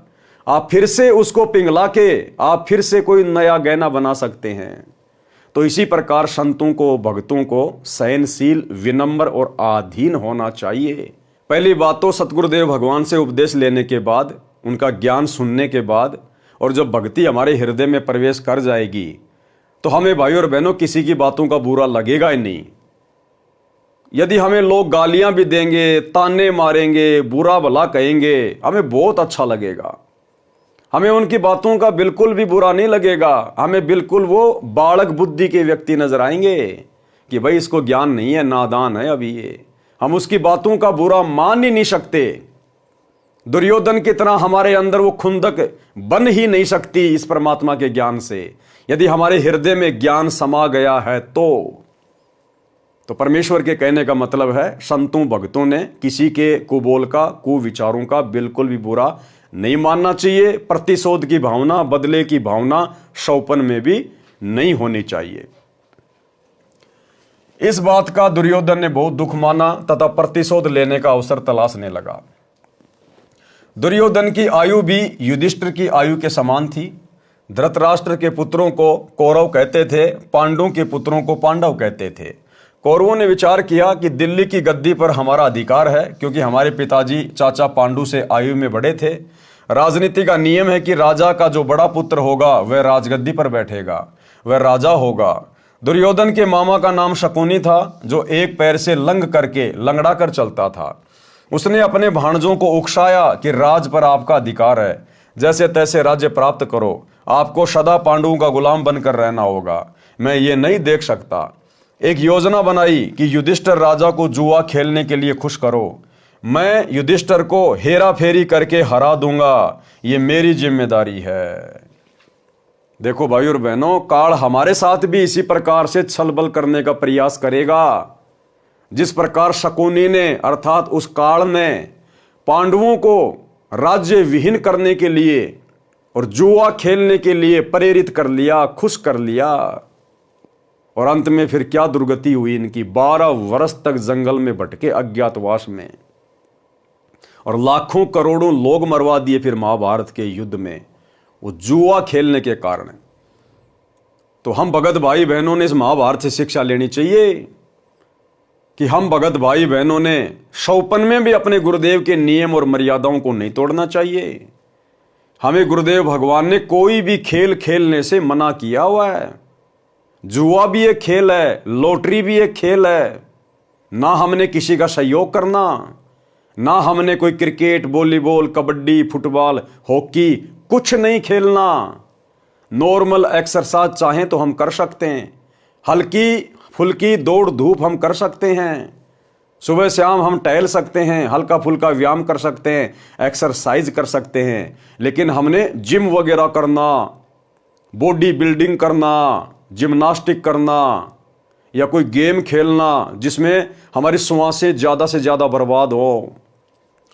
Speaker 1: आप फिर से उसको पिघला के आप फिर से कोई नया गहना बना सकते हैं। तो इसी प्रकार संतों को, भक्तों को सहनशील, विनम्र और अधीन होना चाहिए। पहली बात तो सतगुरुदेव भगवान से उपदेश लेने के बाद, उनका ज्ञान सुनने के बाद, और जब भक्ति हमारे हृदय में प्रवेश कर जाएगी तो हमें भाई और बहनों किसी की बातों का बुरा लगेगा ही नहीं। यदि हमें लोग गालियां भी देंगे, ताने मारेंगे, बुरा भला कहेंगे, हमें बहुत अच्छा लगेगा। हमें उनकी बातों का बिल्कुल भी बुरा नहीं लगेगा। हमें बिल्कुल वो बालक बुद्धि के व्यक्ति नजर आएंगे कि भाई इसको ज्ञान नहीं है, नादान है अभी ये। हम उसकी बातों का बुरा मान ही नहीं सकते। दुर्योधन की तरह हमारे अंदर वो खुंदक बन ही नहीं सकती इस परमात्मा के ज्ञान से। यदि हमारे हृदय में ज्ञान समा गया है तो परमेश्वर के कहने का मतलब है, संतों भक्तों ने किसी के कुबोल का, कुविचारों का बिल्कुल भी बुरा नहीं मानना चाहिए। प्रतिशोध की भावना, बदले की भावना शौपन में भी नहीं होनी चाहिए। इस बात का दुर्योधन ने बहुत दुख माना तथा प्रतिशोध लेने का अवसर तलाशने लगा। दुर्योधन की आयु भी युधिष्ठिर की आयु के समान थी। धृतराष्ट्र के पुत्रों को कौरव कहते थे, पांडवों के पुत्रों को पांडव कहते थे। कौरवों ने विचार किया कि दिल्ली की गद्दी पर हमारा अधिकार है, क्योंकि हमारे पिताजी चाचा पांडु से आयु में बड़े थे। राजनीति का नियम है कि राजा का जो बड़ा पुत्र होगा वह राजगद्दी पर बैठेगा, वह राजा होगा। दुर्योधन के मामा का नाम शकुनी था, जो एक पैर से लंग करके लंगड़ा कर चलता था। उसने अपने भाणजों को उकसाया कि राज पर आपका अधिकार है, जैसे तैसे राज्य प्राप्त करो, आपको सदा पांडवों का गुलाम बनकर रहना होगा। मैं ये नहीं देख सकता। एक योजना बनाई कि युधिष्ठिर राजा को जुआ खेलने के लिए खुश करो। मैं युधिष्ठिर को हेरा फेरी करके हरा दूंगा, ये मेरी जिम्मेदारी है। देखो भाई और बहनों, काल हमारे साथ भी इसी प्रकार से छलबल करने का प्रयास करेगा। जिस प्रकार शकुनी ने, अर्थात उस काल ने पांडवों को राज्य विहीन करने के लिए और जुआ खेलने के लिए प्रेरित कर लिया, खुश कर लिया, और अंत में फिर क्या दुर्गति हुई इनकी। 12 वर्ष तक जंगल में भटके अज्ञातवास में, और लाखों करोड़ों लोग मरवा दिए फिर महाभारत के युद्ध में, वो जुआ खेलने के कारण। तो हम भगत भाई बहनों ने इस महाभारत से शिक्षा लेनी चाहिए कि हम भगत भाई बहनों ने शौपन में भी अपने गुरुदेव के नियम और मर्यादाओं को नहीं तोड़ना चाहिए। हमें गुरुदेव भगवान ने कोई भी खेल खेलने से मना किया हुआ है। जुआ भी एक खेल है, लॉटरी भी एक खेल है। ना हमने किसी का सहयोग करना, ना हमने कोई cricket, volleyball, kabaddi, football, hockey कुछ नहीं खेलना। नॉर्मल एक्सरसाइज चाहें तो हम कर सकते हैं, हल्की फुल्की दौड़ धूप हम कर सकते हैं, सुबह शाम हम टहल सकते हैं, हल्का फुल्का व्यायाम कर सकते हैं, एक्सरसाइज कर सकते हैं। लेकिन हमने जिम वगैरह करना, बॉडी बिल्डिंग करना, जिम्नास्टिक करना, या कोई गेम खेलना जिसमें हमारी श्वासें ज़्यादा से ज़्यादा बर्बाद हो,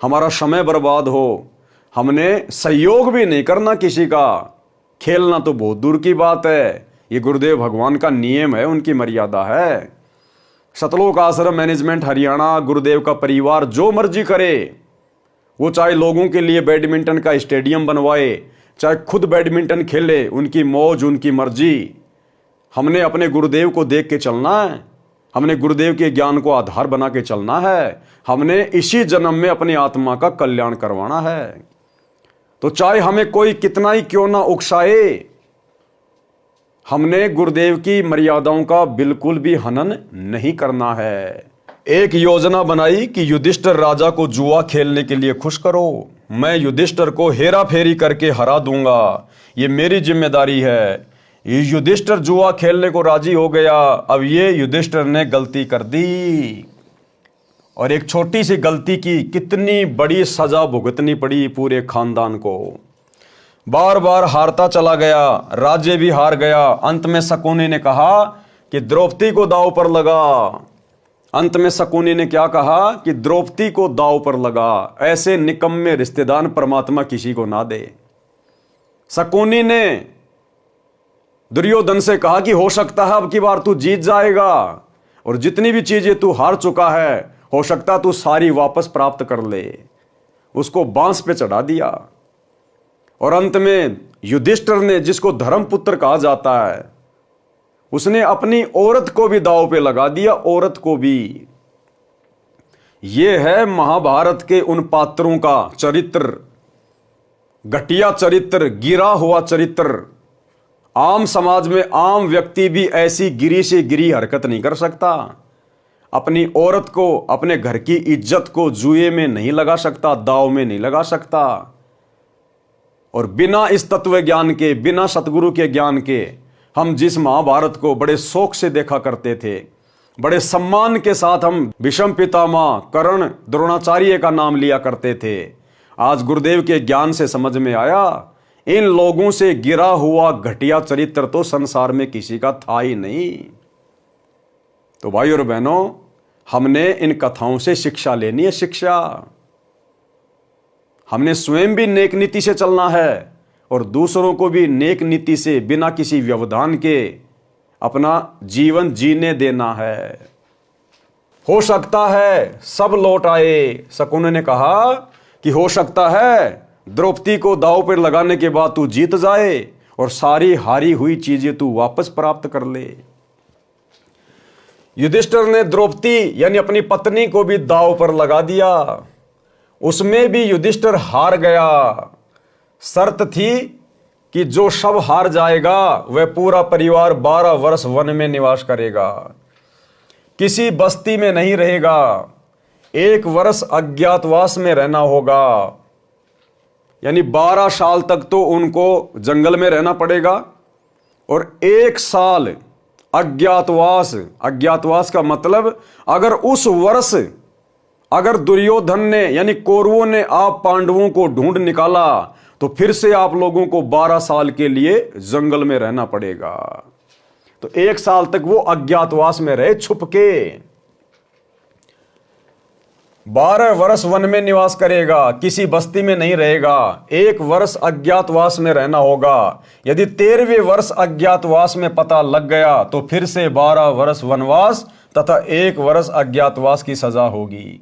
Speaker 1: हमारा समय बर्बाद हो, हमने सहयोग भी नहीं करना किसी का। खेलना तो बहुत दूर की बात है। ये गुरुदेव भगवान का नियम है, उनकी मर्यादा है। सतलोक आश्रम मैनेजमेंट हरियाणा, गुरुदेव का परिवार जो मर्जी करे, वो चाहे लोगों के लिए बैडमिंटन का स्टेडियम बनवाए, चाहे खुद बैडमिंटन खेले, उनकी मौज, उनकी मर्जी। हमने अपने गुरुदेव को देख के चलना है, हमने गुरुदेव के ज्ञान को आधार बना के चलना है, हमने इसी जन्म में अपनी आत्मा का कल्याण करवाना है। तो चाहे हमें कोई कितना ही क्यों ना उकसाए, हमने गुरुदेव की मर्यादाओं का बिल्कुल भी हनन नहीं करना है। एक योजना बनाई कि युधिष्ठिर राजा को जुआ खेलने के लिए खुश करो। मैं युधिष्ठिर को हेरा फेरी करके हरा दूंगा, ये मेरी जिम्मेदारी है। युधिष्ठिर जुआ खेलने को राजी हो गया। अब ये युधिष्ठिर ने गलती कर दी, और एक छोटी सी गलती की कितनी बड़ी सजा भुगतनी पड़ी पूरे खानदान को। बार बार हारता चला गया, राज्य भी हार गया। अंत में शकुनी ने कहा कि द्रौपदी को दांव पर लगा। अंत में शकुनी ने क्या कहा कि द्रौपदी को दांव पर लगा। ऐसे निकम्मे रिश्तेदार परमात्मा किसी को ना दे। शकुनी ने दुर्योधन से कहा कि हो सकता है अब की बार तू जीत जाएगा, और जितनी भी चीजें तू हार चुका है हो सकता है तू सारी वापस प्राप्त कर ले। उसको बांस पे चढ़ा दिया। और अंत में युधिष्ठिर ने, जिसको धर्मपुत्र कहा जाता है, उसने अपनी औरत को भी दांव पे लगा दिया, औरत को भी। ये है महाभारत के उन पात्रों का चरित्र, घटिया चरित्र, गिरा हुआ चरित्र। आम समाज में आम व्यक्ति भी ऐसी गिरी से गिरी हरकत नहीं कर सकता। अपनी औरत को, अपने घर की इज्जत को जुए में नहीं लगा सकता, दांव में नहीं लगा सकता। और बिना इस तत्व ज्ञान के, बिना सतगुरु के ज्ञान के हम जिस महाभारत को बड़े शौक से देखा करते थे, बड़े सम्मान के साथ हम भीष्म पितामह, कर्ण, द्रोणाचार्य का नाम लिया करते थे, आज गुरुदेव के ज्ञान से समझ में आया इन लोगों से गिरा हुआ घटिया चरित्र तो संसार में किसी का था ही नहीं। तो भाई और बहनों, हमने इन कथाओं से शिक्षा लेनी है, शिक्षा। हमने स्वयं भी नेक नीति से चलना है और दूसरों को भी नेक नीति से, बिना किसी व्यवधान के अपना जीवन जीने देना है। हो सकता है सब लौट आए। शकुन ने कहा कि हो सकता है द्रौपदी को दांव पर लगाने के बाद तू जीत जाए और सारी हारी हुई चीजें तू वापस प्राप्त कर ले। युधिष्ठिर ने द्रौपदी यानी अपनी पत्नी को भी दांव पर लगा दिया, उसमें भी युधिष्ठिर हार गया। शर्त थी कि जो सब हार जाएगा वह पूरा परिवार 12 वर्ष वन में निवास करेगा, किसी बस्ती में नहीं रहेगा, 1 वर्ष अज्ञातवास में रहना होगा। यानी 12 साल तक तो उनको जंगल में रहना पड़ेगा और 1 साल अज्ञातवास। अज्ञातवास का मतलब, अगर उस वर्ष अगर दुर्योधन ने यानी कौरवों ने आप पांडवों को ढूंढ निकाला तो फिर से आप लोगों को 12 साल के लिए जंगल में रहना पड़ेगा। तो 1 साल तक वो अज्ञातवास में रहे, छुप के। 12 वर्ष वन में निवास करेगा, किसी बस्ती में नहीं रहेगा, 1 वर्ष अज्ञातवास में रहना होगा। यदि 13वें वर्ष अज्ञातवास में पता लग गया तो फिर से 12 वर्ष वनवास तथा 1 वर्ष अज्ञातवास की सजा होगी।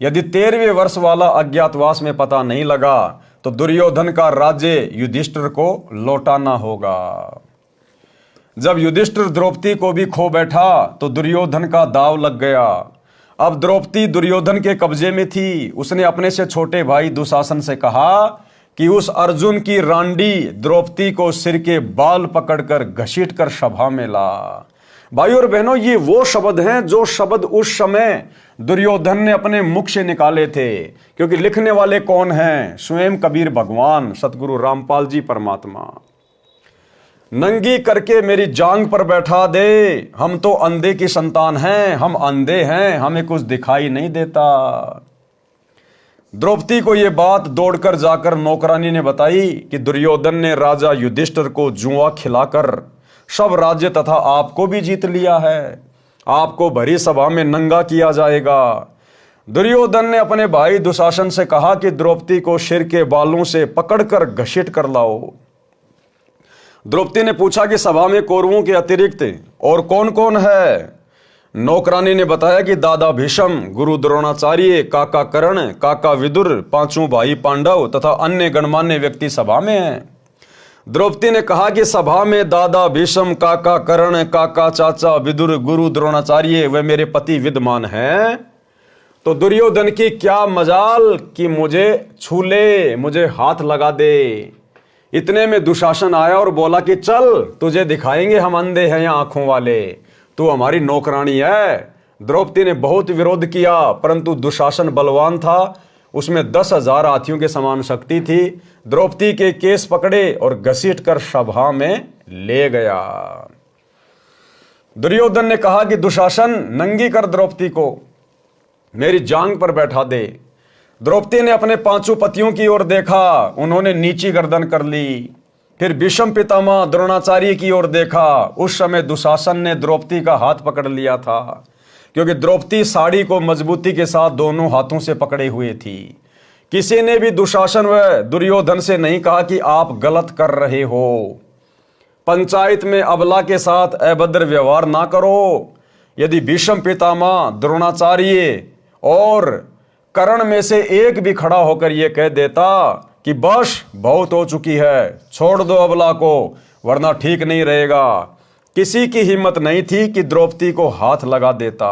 Speaker 1: यदि 13वें वर्ष वाला अज्ञातवास में पता नहीं लगा तो दुर्योधन का राज्य युधिष्ठिर को लौटाना होगा। जब युधिष्ठिर द्रौपदी को भी खो बैठा तो दुर्योधन का दांव लग गया। अब द्रौपदी दुर्योधन के कब्जे में थी। उसने अपने से छोटे भाई दुशासन से कहा कि उस अर्जुन की रांडी द्रौपदी को सिर के बाल पकड़कर घसीट कर सभा में ला। भाई और बहनों, ये वो शब्द हैं जो शब्द उस समय दुर्योधन ने अपने मुख से निकाले थे, क्योंकि लिखने वाले कौन हैं? स्वयं कबीर भगवान सतगुरु रामपाल जी परमात्मा। नंगी करके मेरी जांग पर बैठा दे, हम तो अंधे की संतान हैं, हम अंधे हैं, हमें कुछ दिखाई नहीं देता। द्रौपदी को यह बात दौड़कर जाकर नौकरानी ने बताई कि दुर्योधन ने राजा युधिष्ठिर को जुआ खिलाकर सब राज्य तथा आपको भी जीत लिया है, आपको भरी सभा में नंगा किया जाएगा। दुर्योधन ने अपने भाई दुशासन से कहा कि द्रौपदी को सिर के बालों से पकड़कर घसीट कर लाओ। द्रौपदी ने पूछा कि सभा में कौरवों के अतिरिक्त और कौन कौन है? नौकरानी ने बताया कि दादा भीष्म, गुरु द्रोणाचार्य, काका कर्ण, काका विदुर, 5 भाई पांडव तथा अन्य गणमान्य व्यक्ति सभा में हैं। द्रौपदी ने कहा कि सभा में दादा भीष्म, काका कर्ण, काका चाचा विदुर, गुरु द्रोणाचार्य व मेरे पति विद्यमान हैं। तो दुर्योधन की क्या मजाल कि मुझे छू ले, मुझे हाथ लगा दे। इतने में दुशासन आया और बोला कि चल तुझे दिखाएंगे हम अंधे हैं या आंखों वाले, तू हमारी नौकरानी है। द्रौपदी ने बहुत विरोध किया, परंतु दुशासन बलवान था, उसमें 10,000 हाथियों के समान शक्ति थी। द्रौपदी के केस पकड़े और घसीट कर सभा में ले गया। दुर्योधन ने कहा कि दुशासन, नंगी कर द्रौपदी को, मेरी जांग पर बैठा दे। द्रौपदी ने अपने 5 पतियों की ओर देखा, उन्होंने नीची गर्दन कर ली। फिर भीष्म पितामह द्रोणाचार्य की ओर देखा, उस समय दुशासन ने द्रौपदी का हाथ पकड़ लिया था, क्योंकि द्रौपदी साड़ी को मजबूती के साथ दोनों हाथों से पकड़े हुए थी। किसी ने भी दुशासन व दुर्योधन से नहीं कहा कि आप गलत कर रहे हो। पंचायत में अबला के साथ अभद्र व्यवहार ना करो। यदि भीष्म पितामह, द्रोणाचार्य और कर्ण में से एक भी खड़ा होकर यह कह देता कि बस बहुत हो चुकी है, छोड़ दो अबला को वरना ठीक नहीं रहेगा। किसी की हिम्मत नहीं थी कि द्रौपदी को हाथ लगा देता,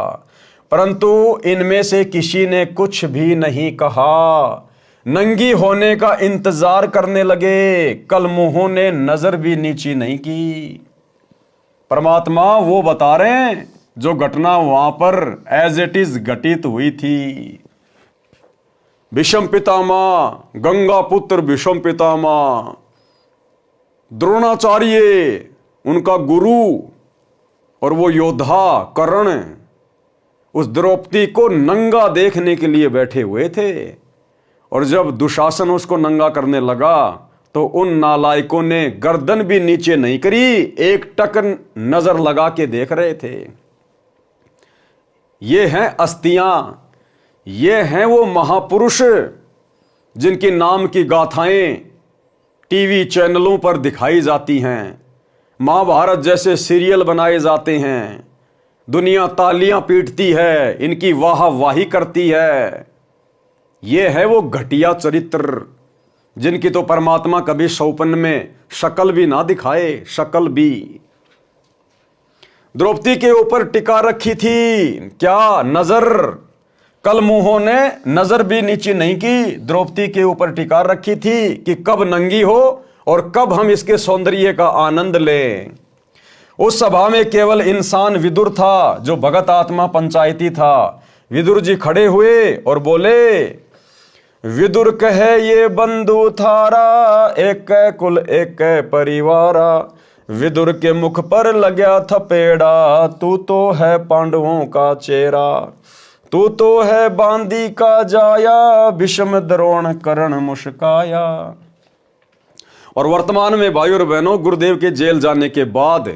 Speaker 1: परंतु इनमें से किसी ने कुछ भी नहीं कहा। नंगी होने का इंतजार करने लगे, कल मुंहों ने नजर भी नीची नहीं की। परमात्मा वो बता रहे हैं जो घटना वहां पर एज इट इज घटित हुई थी। भीष्म पितामह, गंगा पुत्र भीष्म पितामह, द्रोणाचार्य उनका गुरु और वो योद्धा कर्ण उस द्रौपदी को नंगा देखने के लिए बैठे हुए थे। और जब दुशासन उसको नंगा करने लगा तो उन नालायकों ने गर्दन भी नीचे नहीं करी, एक टक नजर लगा के देख रहे थे। ये हैं अस्तियां, ये हैं वो महापुरुष जिनकी नाम की गाथाएं टीवी चैनलों पर दिखाई जाती हैं, महाभारत जैसे सीरियल बनाए जाते हैं, दुनिया तालियां पीटती है, इनकी वाहवाही करती है। ये है वो घटिया चरित्र जिनकी तो परमात्मा कभी सौपन में शक्ल भी ना दिखाए, शक्ल भी। द्रौपदी के ऊपर टिका रखी थी क्या नजर, कल मुंहों ने नजर भी नीचे नहीं की, द्रौपदी के ऊपर टिका रखी थी कि कब नंगी हो और कब हम इसके सौंदर्य का आनंद लें। उस सभा में केवल इंसान विदुर था जो भगत आत्मा पंचायती था। विदुर जी खड़े हुए और बोले, विदुर कहे ये बंधु थारा, एक कुल एक परिवारा। विदुर के मुख पर लग्या थपेड़ा, तू तो है पांडवों का चेहरा, तू तो है बांदी का जाया, भीष्म द्रोण कर्ण मुस्काया। और वर्तमान में भाई और बहनों, गुरुदेव के जेल जाने के बाद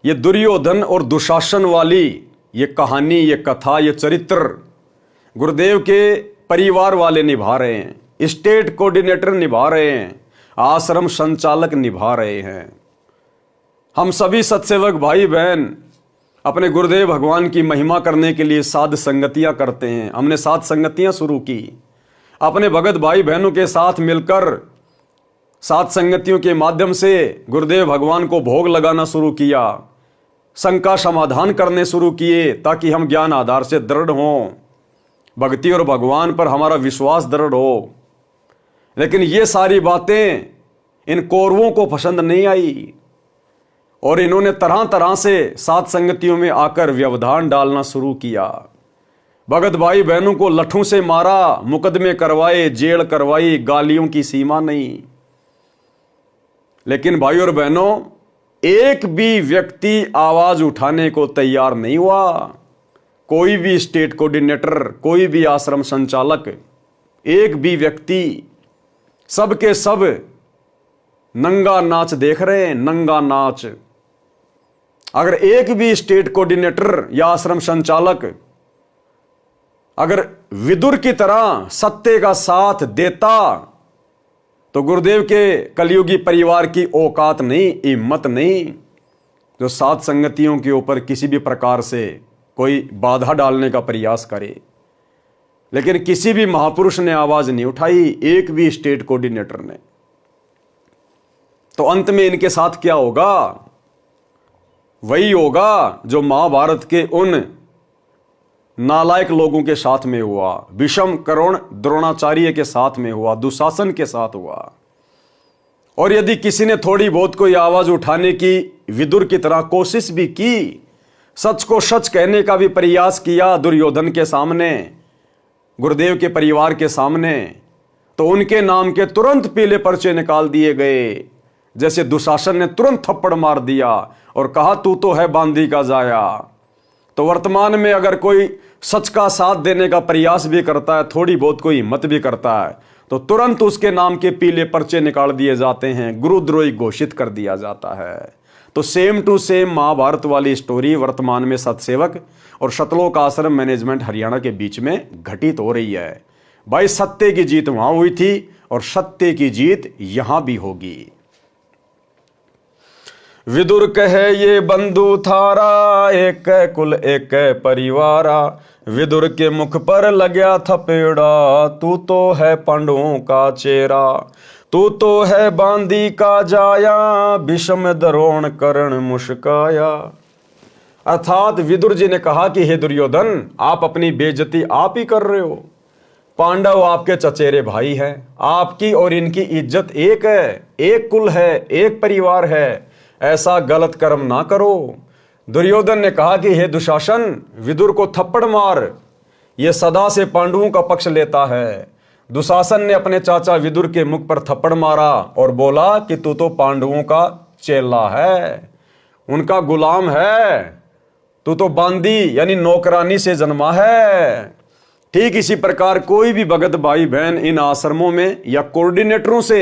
Speaker 1: ये दुर्योधन और दुशासन वाली ये कहानी, ये कथा, ये चरित्र गुरुदेव के परिवार वाले निभा रहे हैं, स्टेट कोऑर्डिनेटर निभा रहे हैं, आश्रम संचालक निभा रहे हैं। हम सभी सत्सेवक भाई बहन अपने गुरुदेव भगवान की महिमा करने के लिए साध संगतियां करते हैं। हमने साध संगतियां शुरू की, अपने भगत भाई बहनों के साथ मिलकर साध संगतियों के माध्यम से गुरुदेव भगवान को भोग लगाना शुरू किया, शंका समाधान करने शुरू किए ताकि हम ज्ञान आधार से दृढ़ हों, भक्ति और भगवान पर हमारा विश्वास दृढ़ हो। लेकिन ये सारी बातें इन कौरवों को पसंद नहीं आई और इन्होंने तरह तरह से सात संगतियों में आकर व्यवधान डालना शुरू किया। भगत भाई बहनों को लठों से मारा, मुकदमे करवाए, जेल करवाई, गालियों की सीमा नहीं। लेकिन भाई और बहनों, एक भी व्यक्ति आवाज उठाने को तैयार नहीं हुआ। कोई भी स्टेट कोऑर्डिनेटर, कोई भी आश्रम संचालक, एक भी व्यक्ति, सब के सब नंगा नाच देख रहे हैं, नंगा नाच। अगर एक भी स्टेट कोऑर्डिनेटर या आश्रम संचालक अगर विदुर की तरह सत्य का साथ देता तो गुरुदेव के कलयुगी परिवार की औकात नहीं, हिम्मत नहीं जो सात संगतियों के ऊपर किसी भी प्रकार से कोई बाधा डालने का प्रयास करे। लेकिन किसी भी महापुरुष ने आवाज नहीं उठाई, एक भी स्टेट कोऑर्डिनेटर ने। तो अंत में इनके साथ क्या होगा? वही होगा जो महाभारत के उन नालायक लोगों के साथ में हुआ, भीष्म, कर्ण, द्रोणाचार्य के साथ में हुआ, दुशासन के साथ हुआ। और यदि किसी ने थोड़ी बहुत कोई आवाज उठाने की विदुर की तरह कोशिश भी की, सच को सच कहने का भी प्रयास किया दुर्योधन के सामने, गुरुदेव के परिवार के सामने, तो उनके नाम के तुरंत पीले पर्चे निकाल दिए गए। जैसे दुशासन ने तुरंत थप्पड़ मार दिया और कहा तू तो है बांदी का जाया। तो वर्तमान में अगर कोई सच का साथ देने का प्रयास भी करता है, थोड़ी बहुत कोई हिम्मत भी करता है, तो तुरंत उसके नाम के पीले पर्चे निकाल दिए जाते हैं, गुरुद्रोही घोषित कर दिया जाता है। तो सेम टू सेम महाभारत वाली स्टोरी वर्तमान में सतसेवक और शतलोक आश्रम मैनेजमेंट हरियाणा के बीच में घटित हो रही है। भाई, सत्य की जीत वहां हुई थी और सत्य की जीत यहां भी होगी। विदुर कहे ये बंधु थारा, एक कुल एक परिवारा। विदुर के मुख पर लग्या थपेड़ा, तू तो है पांडवों का चेरा। तू तो है बांदी का जाया, भीष्म द्रोण कर्ण मुस्काया। अर्थात विदुर जी ने कहा कि हे दुर्योधन, आप अपनी बेइज्जती आप ही कर रहे हो। पांडव आपके चचेरे भाई हैं, आपकी और इनकी इज्जत एक है, एक कुल है, एक परिवार है। ऐसा गलत कर्म ना करो। दुर्योधन ने कहा कि हे दुशासन, विदुर को थप्पड़ मार, यह सदा से पांडवों का पक्ष लेता है। दुशासन ने अपने चाचा विदुर के मुख पर थप्पड़ मारा और बोला कि तू तो पांडवों का चेला है, उनका गुलाम है, तू तो बांदी यानी नौकरानी से जन्मा है। ठीक इसी प्रकार कोई भी भगत भाई बहन इन आश्रमों में या कोऑर्डिनेटरों से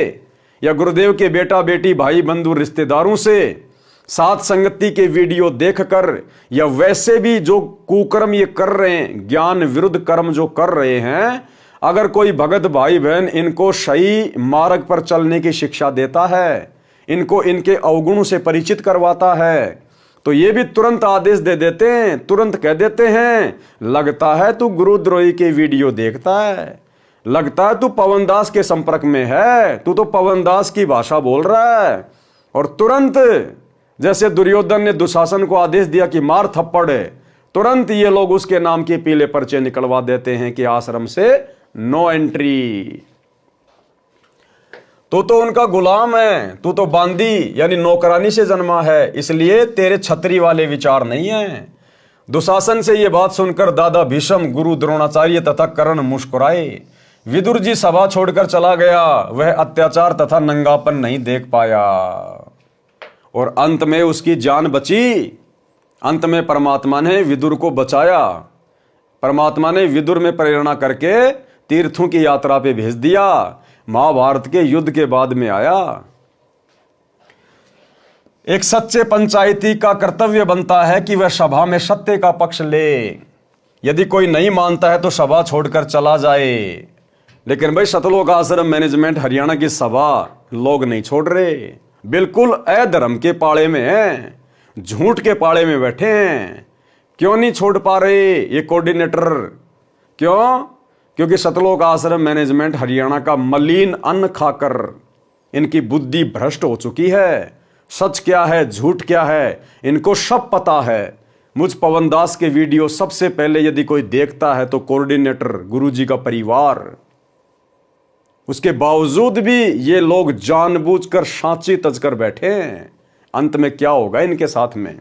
Speaker 1: या गुरुदेव के बेटा बेटी भाई बंधु रिश्तेदारों से साथ संगति के वीडियो देखकर या वैसे भी जो कुकर्म ये कर रहे हैं, ज्ञान विरुद्ध कर्म जो कर रहे हैं, अगर कोई भगत भाई बहन इनको सही मार्ग पर चलने की शिक्षा देता है, इनको इनके अवगुणों से परिचित करवाता है, तो ये भी तुरंत आदेश दे देते हैं, तुरंत कह देते हैं, लगता है तू गुरुद्रोही के वीडियो देखता है, लगता है तू पवनदास के संपर्क में है, तू तो पवनदास की भाषा बोल रहा है। और तुरंत जैसे दुर्योधन ने दुशासन को आदेश दिया कि मार थप्पड़, तुरंत ये लोग उसके नाम के पीले पर्चे निकलवा देते हैं कि आश्रम से नो एंट्री। तू तो उनका गुलाम है, तू तो बांदी यानी नौकरानी से जन्मा है, इसलिए तेरे छतरी वाले विचार नहीं है। दुशासन से यह बात सुनकर दादा भीष्म, गुरु द्रोणाचार्य तथा कर्ण मुस्कुराए। विदुर जी सभा छोड़कर चला गया, वह अत्याचार तथा नंगापन नहीं देख पाया और अंत में उसकी जान बची। अंत में परमात्मा ने विदुर को बचाया। परमात्मा ने विदुर में प्रेरणा करके तीर्थों की यात्रा पे भेज दिया। महाभारत के युद्ध के बाद में आया। एक सच्चे पंचायती का कर्तव्य बनता है कि वह सभा में सत्य का पक्ष ले। यदि कोई नहीं मानता है तो सभा छोड़कर चला जाए। लेकिन भाई सतलोक आश्रम मैनेजमेंट हरियाणा की सभा लोग नहीं छोड़ रहे, बिल्कुल अधर्म के पाड़े में हैं, झूठ के पाड़े में बैठे हैं। क्यों नहीं छोड़ पा रहे ये कोऑर्डिनेटर? क्यों? क्योंकि सतलोक आश्रम मैनेजमेंट हरियाणा का मलिन अन्न खाकर इनकी बुद्धि भ्रष्ट हो चुकी है। सच क्या है, झूठ क्या है, इनको सब पता है। मुझ पवनदास के वीडियो सबसे पहले यदि कोई देखता है तो कोऑर्डिनेटर, गुरुजी का परिवार। उसके बावजूद भी ये लोग जानबूझकर सांची तजकर बैठे हैं। अंत में क्या होगा इनके साथ में?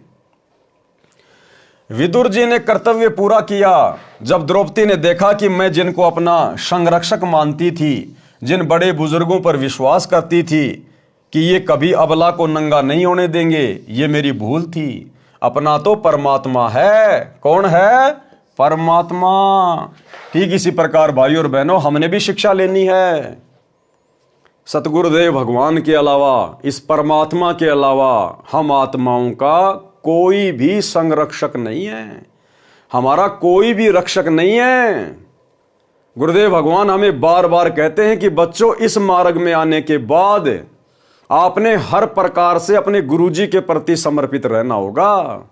Speaker 1: विदुर जी ने कर्तव्य पूरा किया। जब द्रौपदी ने देखा कि मैं जिनको अपना संरक्षक मानती थी, जिन बड़े बुजुर्गों पर विश्वास करती थी कि ये कभी अबला को नंगा नहीं होने देंगे, ये मेरी भूल थी। अपना तो परमात्मा है। कौन है? परमात्मा। ठीक इसी प्रकार भाई और बहनों, हमने भी शिक्षा लेनी है। सतगुरुदेव भगवान के अलावा, इस परमात्मा के अलावा हम आत्माओं का कोई भी संरक्षक नहीं है, हमारा कोई भी रक्षक नहीं है। गुरुदेव भगवान हमें बार बार कहते हैं कि बच्चों, इस मार्ग में आने के बाद आपने हर प्रकार से अपने गुरुजी के प्रति समर्पित रहना होगा।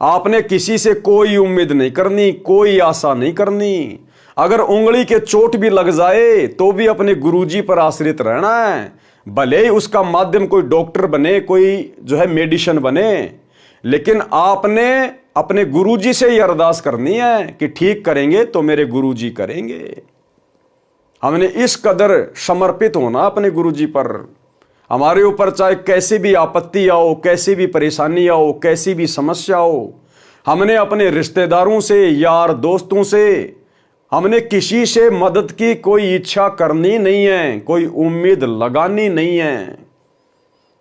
Speaker 1: आपने किसी से कोई उम्मीद नहीं करनी, कोई आशा नहीं करनी। अगर उंगली के चोट भी लग जाए तो भी अपने गुरुजी पर आश्रित रहना है। भले ही उसका माध्यम कोई डॉक्टर बने, कोई जो है मेडिसिन बने, लेकिन आपने अपने गुरुजी से ही अरदास करनी है कि ठीक करेंगे तो मेरे गुरुजी करेंगे। हमने इस कदर समर्पित होना अपने गुरुजी पर। हमारे ऊपर चाहे कैसी भी आपत्ति आओ, कैसी भी परेशानी आओ, कैसी भी समस्या हो, हमने अपने रिश्तेदारों से, यार दोस्तों से, हमने किसी से मदद की कोई इच्छा करनी नहीं है, कोई उम्मीद लगानी नहीं है।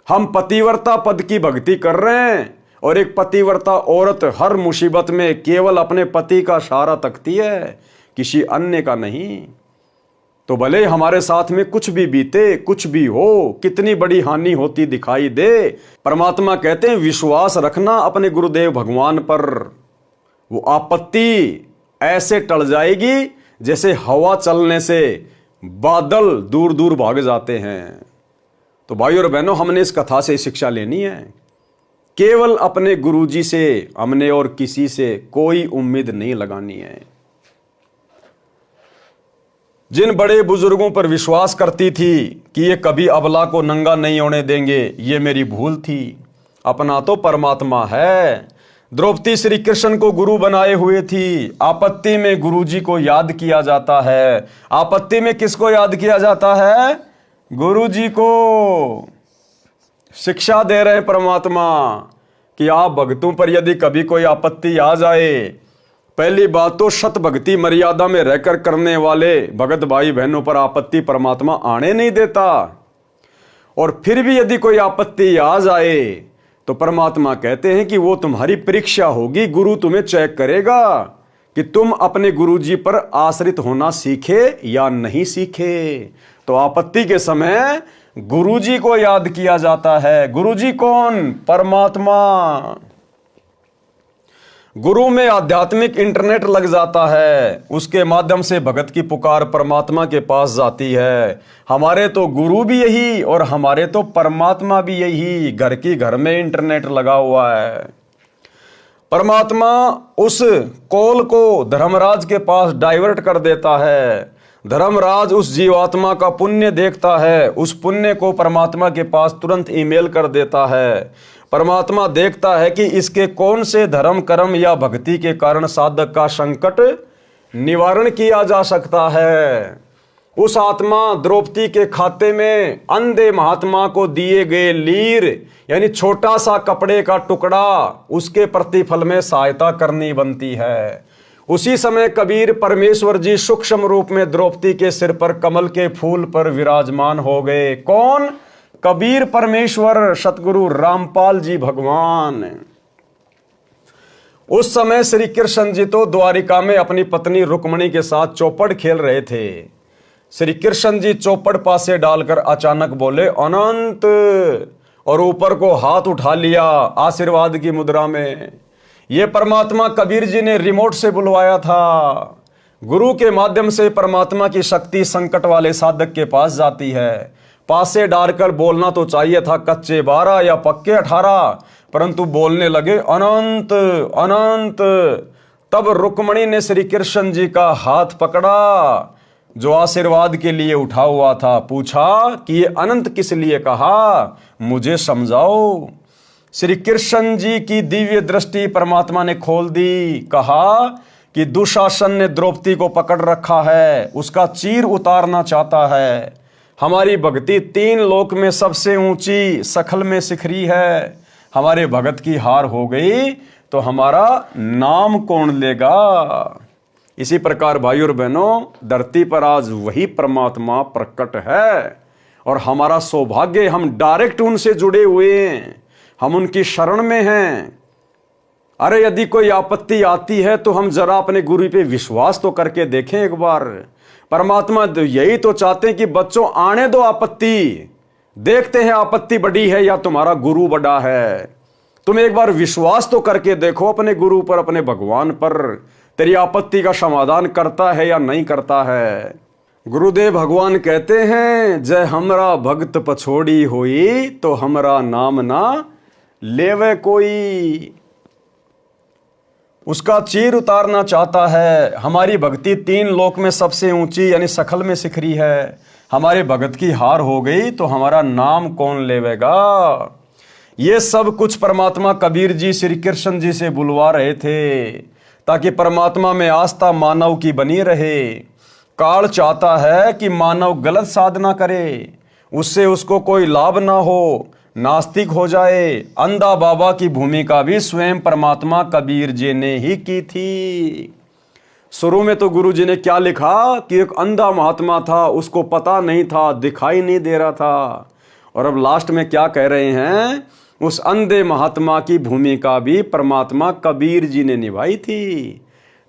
Speaker 1: हम पतिव्रता पद की भक्ति कर रहे हैं और एक पतिव्रता औरत हर मुसीबत में केवल अपने पति का सहारा तकती है, किसी अन्य का नहीं। तो भले हमारे साथ में कुछ भी बीते, कुछ भी हो, कितनी बड़ी हानि होती दिखाई दे, परमात्मा कहते हैं विश्वास रखना अपने गुरुदेव भगवान पर। वो आपत्ति ऐसे टल जाएगी जैसे हवा चलने से बादल दूर दूर भाग जाते हैं। तो भाई और बहनों, हमने इस कथा से शिक्षा लेनी है केवल अपने गुरुजी से हमने और किसी से कोई उम्मीद नहीं लगानी है। जिन बड़े बुजुर्गों पर विश्वास करती थी कि ये कभी अबला को नंगा नहीं होने देंगे, ये मेरी भूल थी। अपना तो परमात्मा है। द्रौपदी श्री कृष्ण को गुरु बनाए हुए थी। आपत्ति में गुरुजी को याद किया जाता है। आपत्ति में किसको याद किया जाता है? गुरुजी को। शिक्षा दे रहे हैं परमात्मा कि आप भक्तों पर यदि कभी कोई आपत्ति आ जाए, पहली बात तो शत भक्ति मर्यादा में रहकर करने वाले भगत भाई बहनों पर आपत्ति परमात्मा आने नहीं देता। और फिर भी यदि कोई आपत्ति आ जाए तो परमात्मा कहते हैं कि वो तुम्हारी परीक्षा होगी। गुरु तुम्हें चेक करेगा कि तुम अपने गुरुजी पर आश्रित होना सीखे या नहीं सीखे। तो आपत्ति के समय गुरुजी को याद किया जाता है। गुरुजी कौन? परमात्मा। गुरु में आध्यात्मिक इंटरनेट लग जाता है, उसके माध्यम से भगत की पुकार परमात्मा के पास जाती है। हमारे तो गुरु भी यही और हमारे तो परमात्मा भी यही। घर की घर में इंटरनेट लगा हुआ है। परमात्मा उस कॉल को धर्मराज के पास डाइवर्ट कर देता है। धर्मराज उस जीवात्मा का पुण्य देखता है, उस पुण्य को परमात्मा के पास तुरंत ईमेल कर देता है। परमात्मा देखता है कि इसके कौन से धर्म कर्म या भक्ति के कारण साधक का संकट निवारण किया जा सकता है। उस आत्मा द्रौपदी के खाते में अंधे महात्मा को दिए गए लीर यानी छोटा सा कपड़े का टुकड़ा, उसके प्रतिफल में सहायता करनी बनती है। उसी समय कबीर परमेश्वर जी सूक्ष्म रूप में द्रौपदी के सिर पर कमल के फूल पर विराजमान हो गए। कौन? कबीर परमेश्वर सतगुरु रामपाल जी भगवान। उस समय श्री कृष्ण जी तो द्वारिका में अपनी पत्नी रुक्मणी के साथ चौपड़ खेल रहे थे। श्री कृष्ण जी चौपड़ पासे डालकर अचानक बोले अनंत, और ऊपर को हाथ उठा लिया आशीर्वाद की मुद्रा में। यह परमात्मा कबीर जी ने रिमोट से बुलवाया था। गुरु के माध्यम से परमात्मा की शक्ति संकट वाले साधक के पास जाती है। पासे डालकर बोलना तो चाहिए था कच्चे 12 या पक्के 18, परंतु बोलने लगे अनंत अनंत। तब रुक्मणी ने श्री कृष्ण जी का हाथ पकड़ा जो आशीर्वाद के लिए उठा हुआ था। पूछा कि ये अनंत किस लिए कहा, मुझे समझाओ। श्री कृष्ण जी की दिव्य दृष्टि परमात्मा ने खोल दी। कहा कि दुशासन ने द्रौपदी को पकड़ रखा है, उसका चीर उतारना चाहता है। हमारी भक्ति 3 लोक में सबसे ऊंची सखल में शिखरी है। हमारे भगत की हार हो गई तो हमारा नाम कौन लेगा। इसी प्रकार भाई और बहनों, धरती पर आज वही परमात्मा प्रकट है और हमारा सौभाग्य, हम डायरेक्ट उनसे जुड़े हुए हैं, हम उनकी शरण में हैं। अरे यदि कोई आपत्ति आती है तो हम जरा अपने गुरु पे विश्वास तो करके देखें एक बार। परमात्मा यही तो चाहते हैं कि बच्चों आने दो आपत्ति, देखते हैं आपत्ति बड़ी है या तुम्हारा गुरु बड़ा है। तुम एक बार विश्वास तो करके देखो अपने गुरु पर, अपने भगवान पर, तेरी आपत्ति का समाधान करता है या नहीं करता है। गुरुदेव भगवान कहते हैं जय हमरा भक्त पछोड़ी होई तो हमरा नाम ना लेवे कोई। उसका चीर उतारना चाहता है। हमारी भक्ति 3 लोक में सबसे ऊंची यानी सखल में शिखरी है। हमारे भगत की हार हो गई तो हमारा नाम कौन लेवेगा। ये सब कुछ परमात्मा कबीर जी श्री कृष्ण जी से बुलवा रहे थे ताकि परमात्मा में आस्था मानव की बनी रहे। काल चाहता है कि मानव गलत साधना करे, उससे उसको कोई लाभ ना हो, नास्तिक हो जाए। अंधा बाबा की भूमिका भी स्वयं परमात्मा कबीर जी ने ही की थी। शुरू में तो गुरु जी ने क्या लिखा कि एक अंधा महात्मा था, उसको पता नहीं था, दिखाई नहीं दे रहा था। और अब लास्ट में क्या कह रहे हैं, उस अंधे महात्मा की भूमिका भी परमात्मा कबीर जी ने निभाई थी।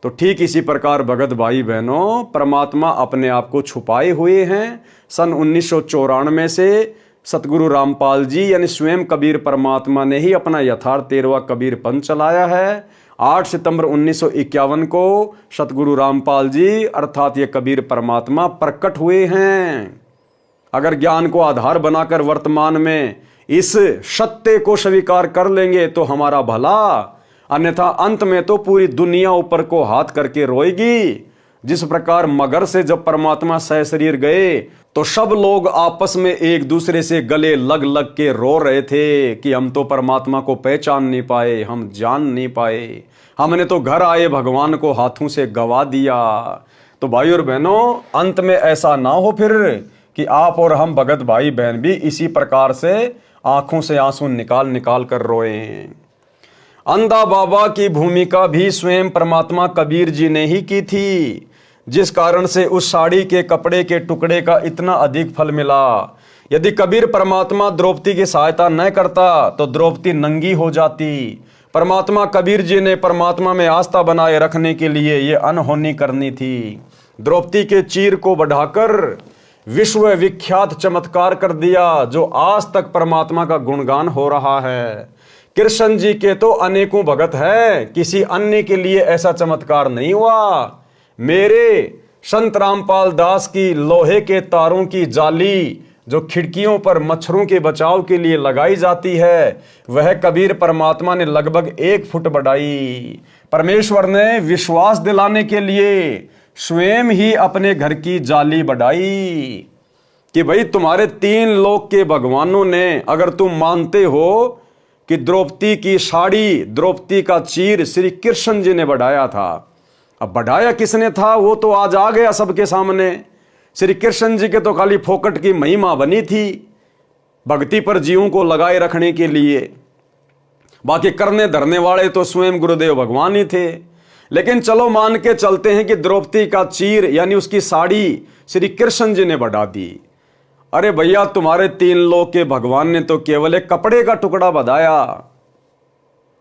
Speaker 1: तो ठीक इसी प्रकार भगत भाई बहनों, परमात्मा अपने आप को छुपाए हुए हैं। सन 1994 से सतगुरु रामपाल जी यानी स्वयं कबीर परमात्मा ने ही अपना यथार्थ 13वां कबीर पंथ चलाया है। 8 सितंबर 1951 को सतगुरु रामपाल जी अर्थात ये कबीर परमात्मा प्रकट हुए हैं। अगर ज्ञान को आधार बनाकर वर्तमान में इस सत्य को स्वीकार कर लेंगे तो हमारा भला, अन्यथा अंत में तो पूरी दुनिया ऊपर को हाथ करके रोएगी। जिस प्रकार मगर से जब परमात्मा सह शरीर गए तो सब लोग आपस में एक दूसरे से गले लग लग के रो रहे थे कि हम तो परमात्मा को पहचान नहीं पाए, हम जान नहीं पाए, हमने तो घर आए भगवान को हाथों से गवा दिया। तो भाई और बहनों, अंत में ऐसा ना हो फिर कि आप और हम भगत भाई बहन भी इसी प्रकार से आंखों से आंसू निकाल निकाल कर रोए। अंधा बाबा की भूमिका भी स्वयं परमात्मा कबीर जी ने ही की थी, जिस कारण से उस साड़ी के कपड़े के टुकड़े का इतना अधिक फल मिला। यदि कबीर परमात्मा द्रौपदी की सहायता न करता तो द्रौपदी नंगी हो जाती। परमात्मा कबीर जी ने परमात्मा में आस्था बनाए रखने के लिए ये अनहोनी करनी थी। द्रौपदी के चीर को बढ़ाकर विश्व विख्यात चमत्कार कर दिया, जो आज तक परमात्मा का गुणगान हो रहा है। कृष्ण जी के तो अनेकों भगत है, किसी अन्य के लिए ऐसा चमत्कार नहीं हुआ। मेरे संत रामपाल दास की लोहे के तारों की जाली जो खिड़कियों पर मच्छरों के बचाव के लिए लगाई जाती है, वह कबीर परमात्मा ने लगभग 1 फुट बढ़ाई। परमेश्वर ने विश्वास दिलाने के लिए स्वयं ही अपने घर की जाली बढ़ाई कि भाई तुम्हारे 3 लोक के भगवानों ने, अगर तुम मानते हो कि द्रौपदी की साड़ी, द्रौपदी का चीर श्री कृष्ण जी ने बढ़ाया था। अब बढ़ाया किसने था वो तो आज आ गया सबके सामने। श्री कृष्ण जी के तो खाली फोकट की महिमा बनी थी भक्ति पर जीवों को लगाए रखने के लिए, बाकी करने धरने वाले तो स्वयं गुरुदेव भगवान ही थे। लेकिन चलो मान के चलते हैं कि द्रौपदी का चीर यानी उसकी साड़ी श्री कृष्ण जी ने बढ़ा दी। अरे भैया, तुम्हारे 3 लोक के भगवान ने तो केवल एक कपड़े का टुकड़ा बढ़ाया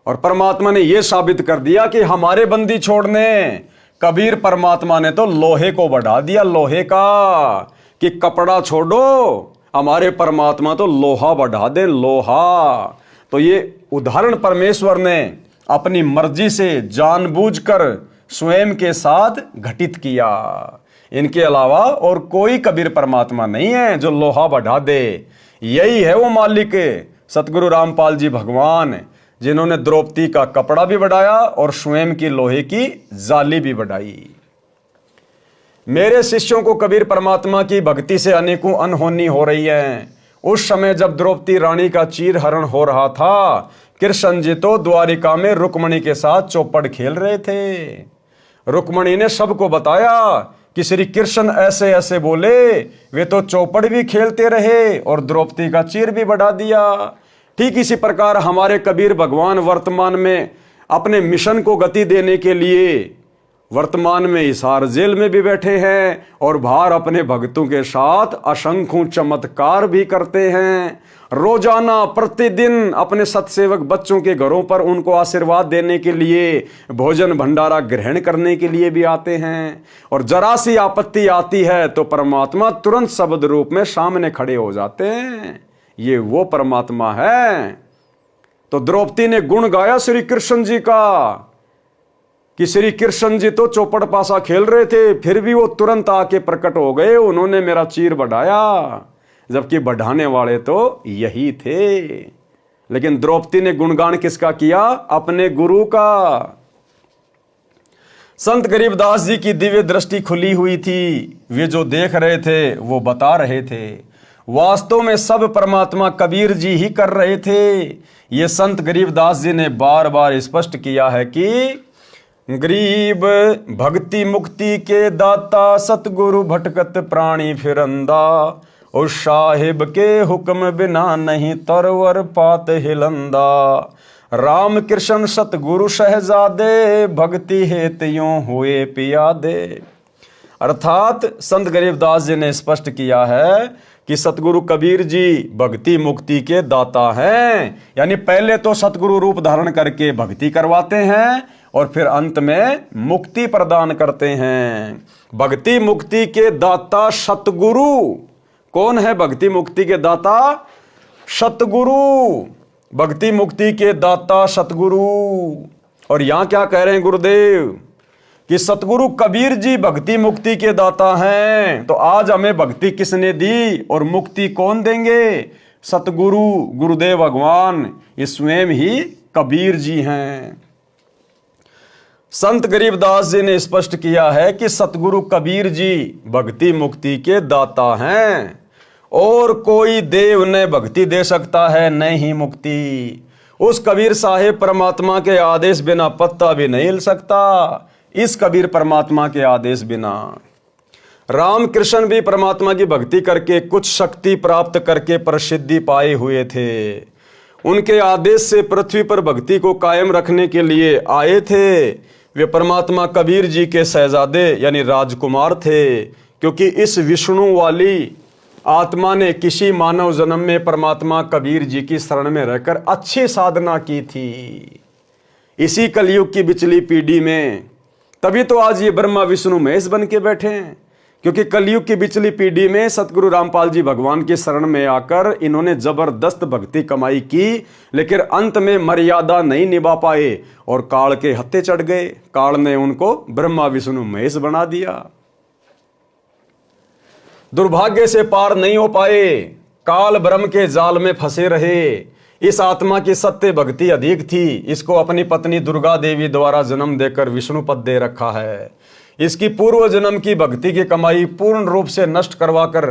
Speaker 1: और परमात्मा ने यह साबित कर दिया कि हमारे बंदी छोड़ने कबीर परमात्मा ने तो लोहे को बढ़ा दिया, लोहे का, कि कपड़ा छोड़ो, हमारे परमात्मा तो लोहा बढ़ा दे, लोहा। तो ये उदाहरण परमेश्वर ने अपनी मर्जी से जानबूझकर स्वयं के साथ घटित किया। इनके अलावा और कोई कबीर परमात्मा नहीं है जो लोहा बढ़ा दे। यही है वो मालिक सतगुरु रामपाल जी भगवान, जिन्होंने द्रौपदी का कपड़ा भी बढ़ाया और स्वयं की लोहे की जाली भी बढ़ाई। मेरे शिष्यों को कबीर परमात्मा की भक्ति से अनेकों अनहोनी हो रही है। उस समय जब द्रौपदी रानी का चीर हरण हो रहा था, कृष्ण जी तो द्वारिका में रुक्मणी के साथ चौपड़ खेल रहे थे। रुक्मणी ने सबको बताया कि श्री कृष्ण ऐसे ऐसे बोले, वे तो चौपड़ भी खेलते रहे और द्रौपदी का चीर भी बढ़ा दिया। ठीक इसी प्रकार हमारे कबीर भगवान वर्तमान में अपने मिशन को गति देने के लिए वर्तमान में हिसार जेल में भी बैठे हैं और बाहर अपने भक्तों के साथ असंख्य चमत्कार भी करते हैं। रोजाना प्रतिदिन अपने सत्सेवक बच्चों के घरों पर उनको आशीर्वाद देने के लिए, भोजन भंडारा ग्रहण करने के लिए भी आते हैं। और जरा सी आपत्ति आती है तो परमात्मा तुरंत शब्द रूप में सामने खड़े हो जाते हैं। ये वो परमात्मा है। तो द्रौपदी ने गुण गाया श्री कृष्ण जी का कि श्री कृष्ण जी तो चौपड़ पासा खेल रहे थे, फिर भी वो तुरंत आके प्रकट हो गए, उन्होंने मेरा चीर बढ़ाया, जबकि बढ़ाने वाले तो यही थे। लेकिन द्रौपदी ने गुणगान किसका किया? अपने गुरु का। संत गरीबदास जी की दिव्य दृष्टि खुली हुई थी, वे जो देख रहे थे वो बता रहे थे। वास्तव में सब परमात्मा कबीर जी ही कर रहे थे। ये संत गरीबदास जी ने बार बार स्पष्ट किया है कि गरीब भक्ति मुक्ति के दाता, सतगुरु भटकत प्राणी फिरंदा, और साहिब के हुक्म बिना नहीं तरवर पात हिलंदा। राम कृष्ण सतगुरु शहजादे, भक्ति हेत यूं हुए पियादे। अर्थात संत गरीबदास जी ने स्पष्ट किया है कि सतगुरु कबीर जी भक्ति मुक्ति के दाता हैं। यानी पहले तो सतगुरु रूप धारण करके भक्ति करवाते हैं और फिर अंत में मुक्ति प्रदान करते हैं। भक्ति मुक्ति के दाता सतगुरु। कौन है भक्ति मुक्ति के दाता? सतगुरु। भक्ति मुक्ति के दाता सतगुरु। और यहां क्या कह रहे हैं गुरुदेव कि सतगुरु कबीर जी भक्ति मुक्ति के दाता हैं। तो आज हमें भक्ति किसने दी और मुक्ति कौन देंगे? सतगुरु गुरुदेव भगवान ये स्वयं ही कबीर जी हैं। संत गरीबदास जी ने स्पष्ट किया है कि सतगुरु कबीर जी भक्ति मुक्ति के दाता हैं और कोई देव न भक्ति दे सकता है न ही मुक्ति। उस कबीर साहेब परमात्मा के आदेश बिना पत्ता भी नहीं हिल सकता, इस कबीर परमात्मा के आदेश बिना। राम कृष्ण भी परमात्मा की भक्ति करके कुछ शक्ति प्राप्त करके प्रसिद्धि पाए हुए थे। उनके आदेश से पृथ्वी पर भक्ति को कायम रखने के लिए आए थे। वे परमात्मा कबीर जी के शहजादे यानी राजकुमार थे, क्योंकि इस विष्णु वाली आत्मा ने किसी मानव जन्म में परमात्मा कबीर जी की शरण में रहकर अच्छी साधना की थी। इसी कलयुग की बिचली पीढ़ी में तभी तो आज ये ब्रह्मा विष्णु महेश बन के बैठे हैं, क्योंकि कलयुग की बिचली पीढ़ी में सतगुरु रामपाल जी भगवान की शरण में आकर इन्होंने जबरदस्त भक्ति कमाई की, लेकिन अंत में मर्यादा नहीं निभा पाए और काल के हत्थे चढ़ गए। काल ने उनको ब्रह्मा विष्णु महेश बना दिया। दुर्भाग्य से पार नहीं हो पाए, काल ब्रह्म के जाल में फंसे रहे। इस आत्मा की सत्य भक्ति अधिक थी, इसको अपनी पत्नी दुर्गा देवी द्वारा जन्म देकर विष्णु पद दे रखा है। इसकी पूर्व जन्म की भक्ति की कमाई पूर्ण रूप से नष्ट करवाकर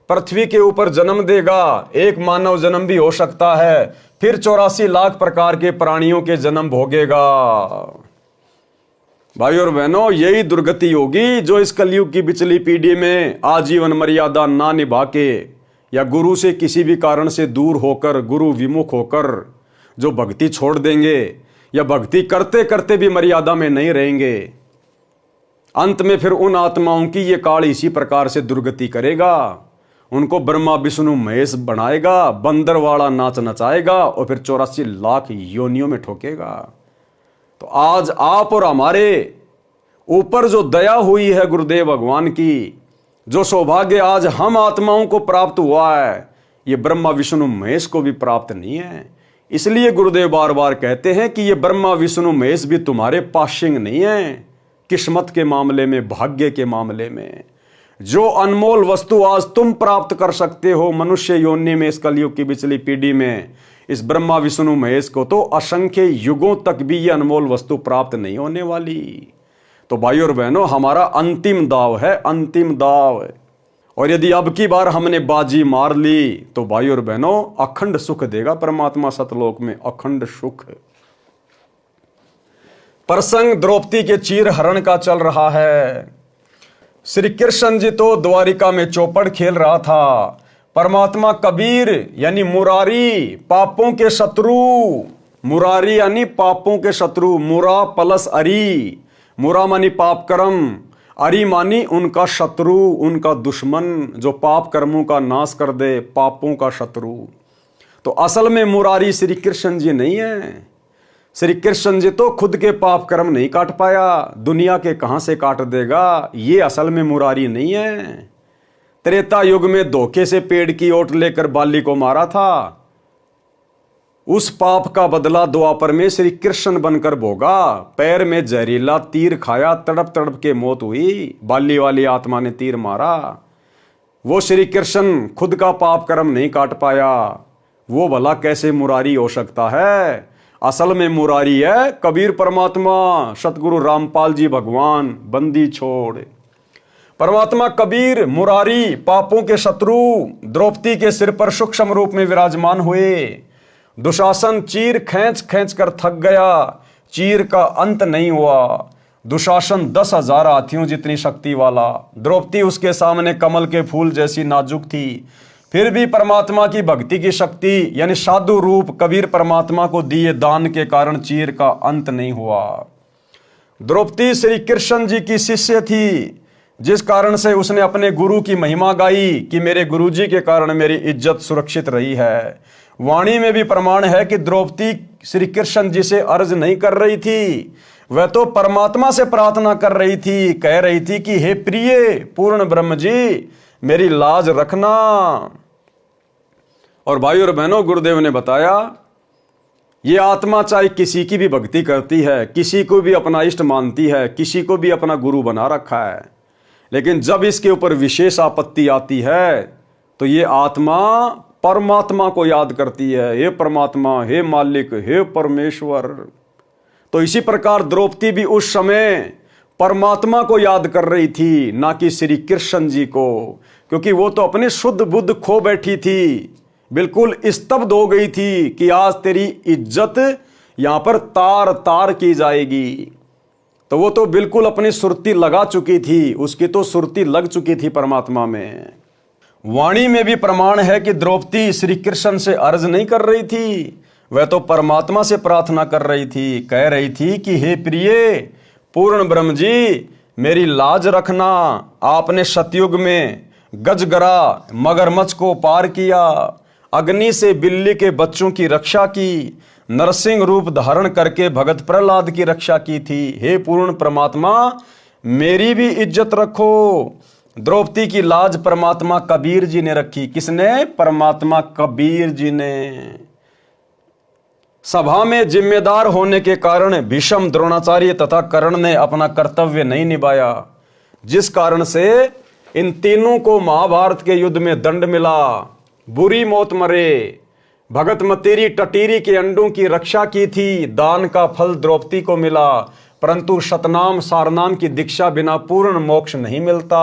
Speaker 1: पृथ्वी के ऊपर जन्म देगा। एक मानव जन्म भी हो सकता है, फिर 84 लाख प्रकार के प्राणियों के जन्म भोगेगा। भाई और बहनों, यही दुर्गति होगी जो इस कलयुग की बिचली पीढ़ी में आजीवन मर्यादा ना निभा के या गुरु से किसी भी कारण से दूर होकर, गुरु विमुख होकर जो भक्ति छोड़ देंगे या भक्ति करते करते भी मर्यादा में नहीं रहेंगे, अंत में फिर उन आत्माओं की ये काल इसी प्रकार से दुर्गति करेगा। उनको ब्रह्मा विष्णु महेश बनाएगा, बंदरवाड़ा नाच नचाएगा और फिर 84 लाख योनियों में ठोकेगा। तो आज आप और हमारे ऊपर जो दया हुई है गुरुदेव भगवान की, जो सौभाग्य आज हम आत्माओं को प्राप्त हुआ है, ये ब्रह्मा विष्णु महेश को भी प्राप्त नहीं है। इसलिए गुरुदेव बार बार कहते हैं कि ये ब्रह्मा विष्णु महेश भी तुम्हारे पाशिंग नहीं है। किस्मत के मामले में, भाग्य के मामले में जो अनमोल वस्तु आज तुम प्राप्त कर सकते हो मनुष्य योनि में, इस कलयुग की बिचली पीढ़ी में, इस ब्रह्मा विष्णु महेश को तो असंख्य युगों तक भी ये अनमोल वस्तु प्राप्त नहीं होने वाली। तो भाई और बहनों, हमारा अंतिम दाव है, अंतिम दाव। और यदि अब की बार हमने बाजी मार ली तो भाई और बहनों, अखंड सुख देगा परमात्मा सतलोक में, अखंड सुख। प्रसंग द्रौपदी के चीर हरण का चल रहा है। श्री कृष्ण जी तो द्वारिका में चौपड़ खेल रहा था। परमात्मा कबीर यानी मुरारी, पापों के शत्रु, मुरारी यानी पापों के शत्रु, मुरा प्लस अरी, मुरा मानी पाप कर्म, अरी मानी उनका शत्रु, उनका दुश्मन जो पाप कर्मों का नाश कर दे, पापों का शत्रु। तो असल में मुरारी श्री कृष्ण जी नहीं है। श्री कृष्ण जी तो खुद के पाप कर्म नहीं काट पाया, दुनिया के कहां से काट देगा, ये असल में मुरारी नहीं है। त्रेता युग में धोखे से पेड़ की ओट लेकर बाली को मारा था, उस पाप का बदला द्वापर में श्री कृष्ण बनकर भोगा। पैर में जहरीला तीर खाया, तड़प तड़प के मौत हुई, बाली वाली आत्मा ने तीर मारा। वो श्री कृष्ण खुद का पाप कर्म नहीं काट पाया, वो भला कैसे मुरारी हो सकता है। असल में मुरारी है कबीर परमात्मा, सतगुरु रामपाल जी भगवान, बंदी छोड़। परमात्मा कबीर मुरारी, पापों के शत्रु, द्रौपदी के सिर पर सूक्ष्म रूप में विराजमान हुए। दुशासन चीर खींच खींच कर थक गया, चीर का अंत नहीं हुआ। दुशासन 10,000 हाथियों जितनी शक्ति वाला, द्रौपदी उसके सामने कमल के फूल जैसी नाजुक थी। फिर भी परमात्मा की भक्ति की शक्ति यानी साधु रूप कबीर परमात्मा को दिए दान के कारण चीर का अंत नहीं हुआ। द्रौपदी श्री कृष्ण जी की शिष्य थी, जिस कारण से उसने अपने गुरु की महिमा गाई कि मेरे गुरु जी के कारण मेरी इज्जत सुरक्षित रही है। वाणी में भी प्रमाण है कि द्रौपदी श्री कृष्ण जी से अर्ज नहीं कर रही थी, वह तो परमात्मा से प्रार्थना कर रही थी, कह रही थी कि हे प्रिय पूर्ण ब्रह्म जी, मेरी लाज रखना। और भाई और बहनों, गुरुदेव ने बताया ये आत्मा चाहे किसी की भी भक्ति करती है, किसी को भी अपना इष्ट मानती है, किसी को भी अपना गुरु बना रखा है, लेकिन जब इसके ऊपर विशेष आपत्ति आती है तो ये आत्मा परमात्मा को याद करती है, हे परमात्मा, हे मालिक, हे परमेश्वर। तो इसी प्रकार द्रौपदी भी उस समय परमात्मा को याद कर रही थी, ना कि श्री कृष्ण जी को, क्योंकि वो तो अपनी शुद्ध बुद्ध खो बैठी थी, बिल्कुल स्तब्ध हो गई थी कि आज तेरी इज्जत यहां पर तार तार की जाएगी। तो वो तो बिल्कुल अपनी सुरती लगा चुकी थी, उसकी तो सुरती लग चुकी थी परमात्मा में। वाणी में भी प्रमाण है कि द्रौपदी श्री कृष्ण से अर्ज नहीं कर रही थी, वह तो परमात्मा से प्रार्थना कर रही थी। कह रही थी कि हे प्रिय पूर्ण ब्रह्म जी, मेरी लाज रखना। आपने सतयुग में गजगरा मगरमच्छ को पार किया, अग्नि से बिल्ली के बच्चों की रक्षा की, नरसिंह रूप धारण करके भगत प्रहलाद की रक्षा की थी। हे पूर्ण परमात्मा, मेरी भी इज्जत रखो। द्रौपदी की लाज परमात्मा कबीर जी ने रखी। किसने? परमात्मा कबीर जी ने। सभा में जिम्मेदार होने के कारण भीष्म, द्रोणाचार्य तथा कर्ण ने अपना कर्तव्य नहीं निभाया, जिस कारण से इन तीनों को महाभारत के युद्ध में दंड मिला, बुरी मौत मरे। भगत मतेरी टटीरी के अंडों की रक्षा की थी, दान का फल द्रौपदी को मिला, परंतु शतनाम सारनाम की दीक्षा बिना पूर्ण मोक्ष नहीं मिलता।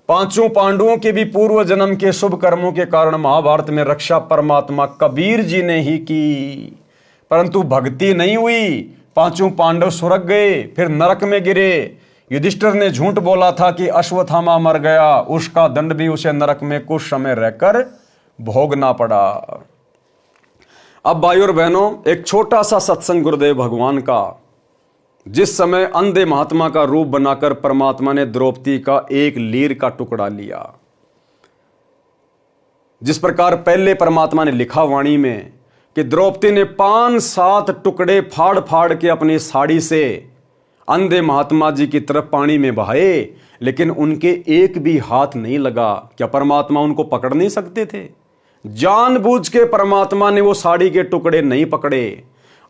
Speaker 1: पांचों पांडवों के भी पूर्व जन्म के शुभ कर्मों के कारण महाभारत में रक्षा परमात्मा कबीर जी ने ही की, परंतु भक्ति नहीं हुई। पांचों पांडव स्वर्ग गए, फिर नरक में गिरे। युधिष्ठिर ने झूठ बोला था कि अश्वत्थामा मर गया, उसका दंड भी उसे नरक में कुछ समय रहकर भोगना पड़ा। अब भाइयों और बहनों, एक छोटा सा सत्संग गुरुदेव भगवान का, जिस समय अंधे महात्मा का रूप बनाकर परमात्मा ने द्रौपदी का एक लीर का टुकड़ा लिया। जिस प्रकार पहले परमात्मा ने लिखा वाणी में कि द्रौपदी ने 5-7 टुकड़े फाड़ फाड़ के अपनी साड़ी से अंधे महात्मा जी की तरफ पानी में बहाए, लेकिन उनके एक भी हाथ नहीं लगा। क्या परमात्मा उनको पकड़ नहीं सकते थे? जानबूझ के परमात्मा ने वो साड़ी के टुकड़े नहीं पकड़े।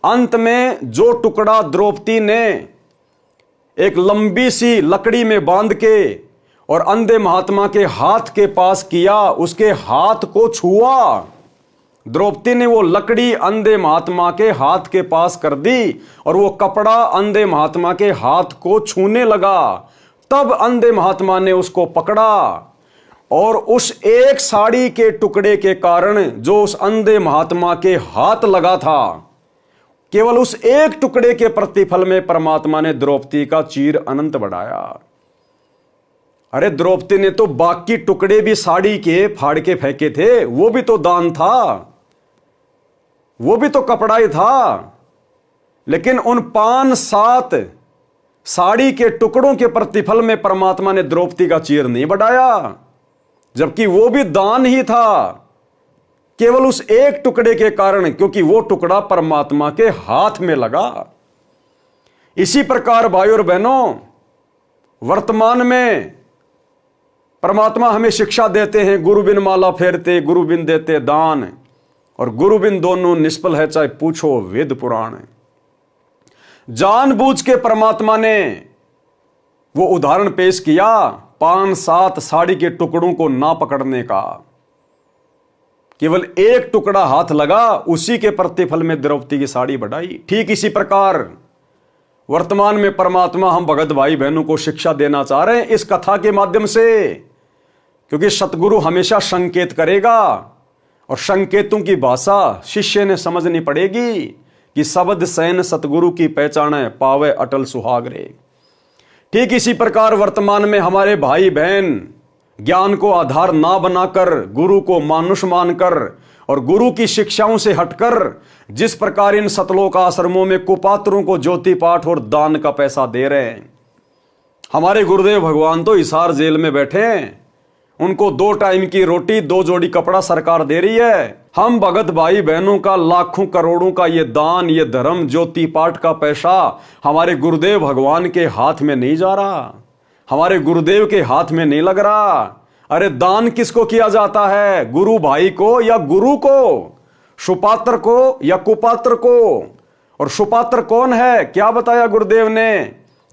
Speaker 1: अंत में जो टुकड़ा द्रौपदी ने एक लंबी सी लकड़ी में बांध के और अंधे महात्मा के हाथ के पास किया, उसके हाथ को छुआ। द्रौपदी ने वो लकड़ी अंधे महात्मा के हाथ के पास कर दी और वो कपड़ा अंधे महात्मा के हाथ को छूने लगा। तब अंधे महात्मा ने उसको पकड़ा और उस एक साड़ी के टुकड़े के कारण जो उस अंधे महात्मा के हाथ लगा था, केवल उस एक टुकड़े के प्रतिफल में परमात्मा ने द्रौपदी का चीर अनंत बढ़ाया। अरे द्रौपदी ने तो बाकी टुकड़े भी साड़ी के फाड़ के फेंके थे, वो भी तो दान था, वो भी तो कपड़ा ही था, लेकिन उन 5-7 साड़ी के टुकड़ों के प्रतिफल में परमात्मा ने द्रौपदी का चीर नहीं बढ़ाया, जबकि वो भी दान ही था, केवल उस एक टुकड़े के कारण, क्योंकि वो टुकड़ा परमात्मा के हाथ में लगा। इसी प्रकार भाइयों और बहनों, वर्तमान में परमात्मा हमें शिक्षा देते हैं, गुरु बिन माला फेरते, गुरु बिन देते दान, और गुरु बिन दोनों निष्फल है, चाहे पूछो वेद पुराण। जानबूझ के परमात्मा ने वो उदाहरण पेश किया 5-7 साड़ी के टुकड़ों को ना पकड़ने का, केवल एक टुकड़ा हाथ लगा, उसी के प्रतिफल में द्रौपदी की साड़ी बढ़ाई। ठीक इसी प्रकार वर्तमान में परमात्मा हम भगत भाई बहनों को शिक्षा देना चाह रहे हैं इस कथा के माध्यम से, क्योंकि सतगुरु हमेशा संकेत करेगा और संकेतों की भाषा शिष्य ने समझनी पड़ेगी कि शब्द सैन सतगुरु की पहचान है, पावे अटल सुहागरे। ठीक इसी प्रकार वर्तमान में हमारे भाई बहन ज्ञान को आधार ना बनाकर गुरु को मानुष मानकर और गुरु की शिक्षाओं से हटकर जिस प्रकार इन सतलोक आश्रमों में कुपात्रों को ज्योति पाठ और दान का पैसा दे रहे हैं, हमारे गुरुदेव भगवान तो हिसार जेल में बैठे हैं, उनको 2 टाइम की रोटी 2 जोड़ी कपड़ा सरकार दे रही है। हम भगत भाई बहनों का लाखों करोड़ों का ये दान, ये धर्म, ज्योति पाठ का पैसा हमारे गुरुदेव भगवान के हाथ में नहीं जा रहा, हमारे गुरुदेव के हाथ में नहीं लग रहा। अरे दान किसको किया जाता है? गुरु भाई को या गुरु को, सुपात्र को या कुपात्र को? और सुपात्र कौन है? क्या बताया गुरुदेव ने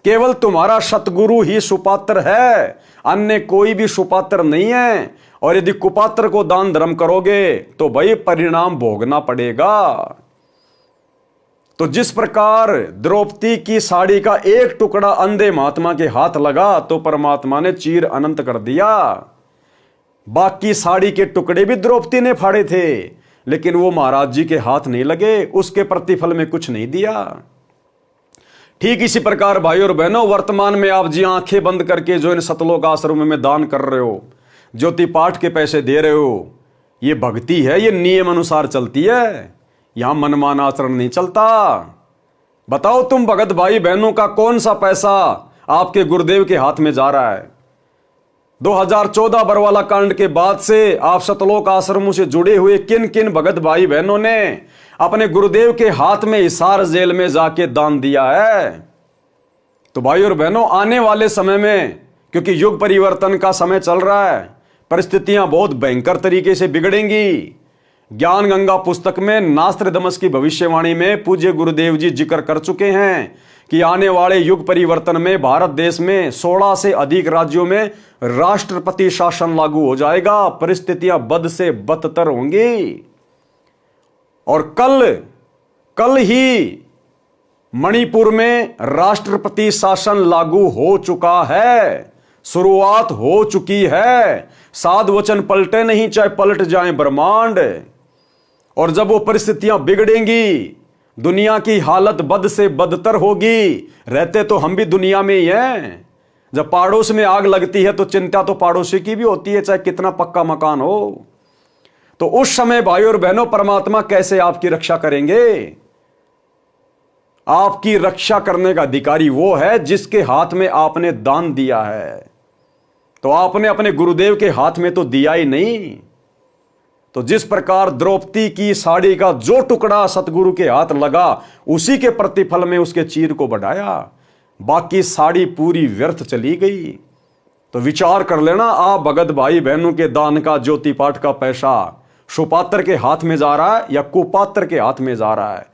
Speaker 1: केवल तुम्हारा सतगुरु ही सुपात्र है, अन्य कोई भी सुपात्र नहीं है। और यदि कुपात्र को दान धर्म करोगे तो भाई परिणाम भोगना पड़ेगा। तो जिस प्रकार द्रौपदी की साड़ी का एक टुकड़ा अंधे महात्मा के हाथ लगा तो परमात्मा ने चीर अनंत कर दिया। बाकी साड़ी के टुकड़े भी द्रौपदी ने फाड़े थे, लेकिन वो महाराज जी के हाथ नहीं लगे, उसके प्रतिफल में कुछ नहीं दिया। ठीक इसी प्रकार भाई और बहनों, वर्तमान में आप जी आंखें बंद करके जो इन सतलोक आश्रम में दान कर रहे हो, ज्योति पाठ के पैसे दे रहे हो, ये भक्ति है, ये नियम अनुसार चलती है। यहां मनमान आचरण नहीं चलता। बताओ तुम भगत भाई बहनों का कौन सा पैसा आपके गुरुदेव के हाथ में जा रहा है? 2014 बरवाला कांड के बाद से आप सतलोक आश्रमों से जुड़े हुए किन किन भगत भाई बहनों ने अपने गुरुदेव के हाथ में हिसार जेल में जाके दान दिया है? तो भाई और बहनों, आने वाले समय में, क्योंकि युग परिवर्तन का समय चल रहा है, परिस्थितियां बहुत भयंकर तरीके से बिगड़ेंगी। ज्ञान गंगा पुस्तक में नास्त्रदमस की भविष्यवाणी में पूज्य गुरुदेव जी जिक्र कर चुके हैं कि आने वाले युग परिवर्तन में भारत देश में 16 से अधिक राज्यों में राष्ट्रपति शासन लागू हो जाएगा। परिस्थितियां बद से बदतर होंगी। और कल ही मणिपुर में राष्ट्रपति शासन लागू हो चुका है, शुरुआत हो चुकी है। साध वचन पलटे नहीं, चाहे पलट जाए ब्रह्मांड। और जब वो परिस्थितियां बिगड़ेंगी, दुनिया की हालत बद से बदतर होगी। रहते तो हम भी दुनिया में ही हैं। जब पड़ोस में आग लगती है तो चिंता तो पड़ोसी की भी होती है, चाहे कितना पक्का मकान हो। तो उस समय भाई और बहनों, परमात्मा कैसे आपकी रक्षा करेंगे? आपकी रक्षा करने का अधिकारी वो है जिसके हाथ में आपने दान दिया है। तो आपने अपने गुरुदेव के हाथ में तो दिया ही नहीं। तो जिस प्रकार द्रौपदी की साड़ी का जो टुकड़ा सतगुरु के हाथ लगा, उसी के प्रतिफल में उसके चीर को बढ़ाया। बाकी साड़ी पूरी व्यर्थ चली गई। तो विचार कर लेना, आप भगत भाई बहनों के दान का, ज्योति पाठ का पैसा सुपात्र के हाथ में जा रहा है या कुपात्र के हाथ में जा रहा है।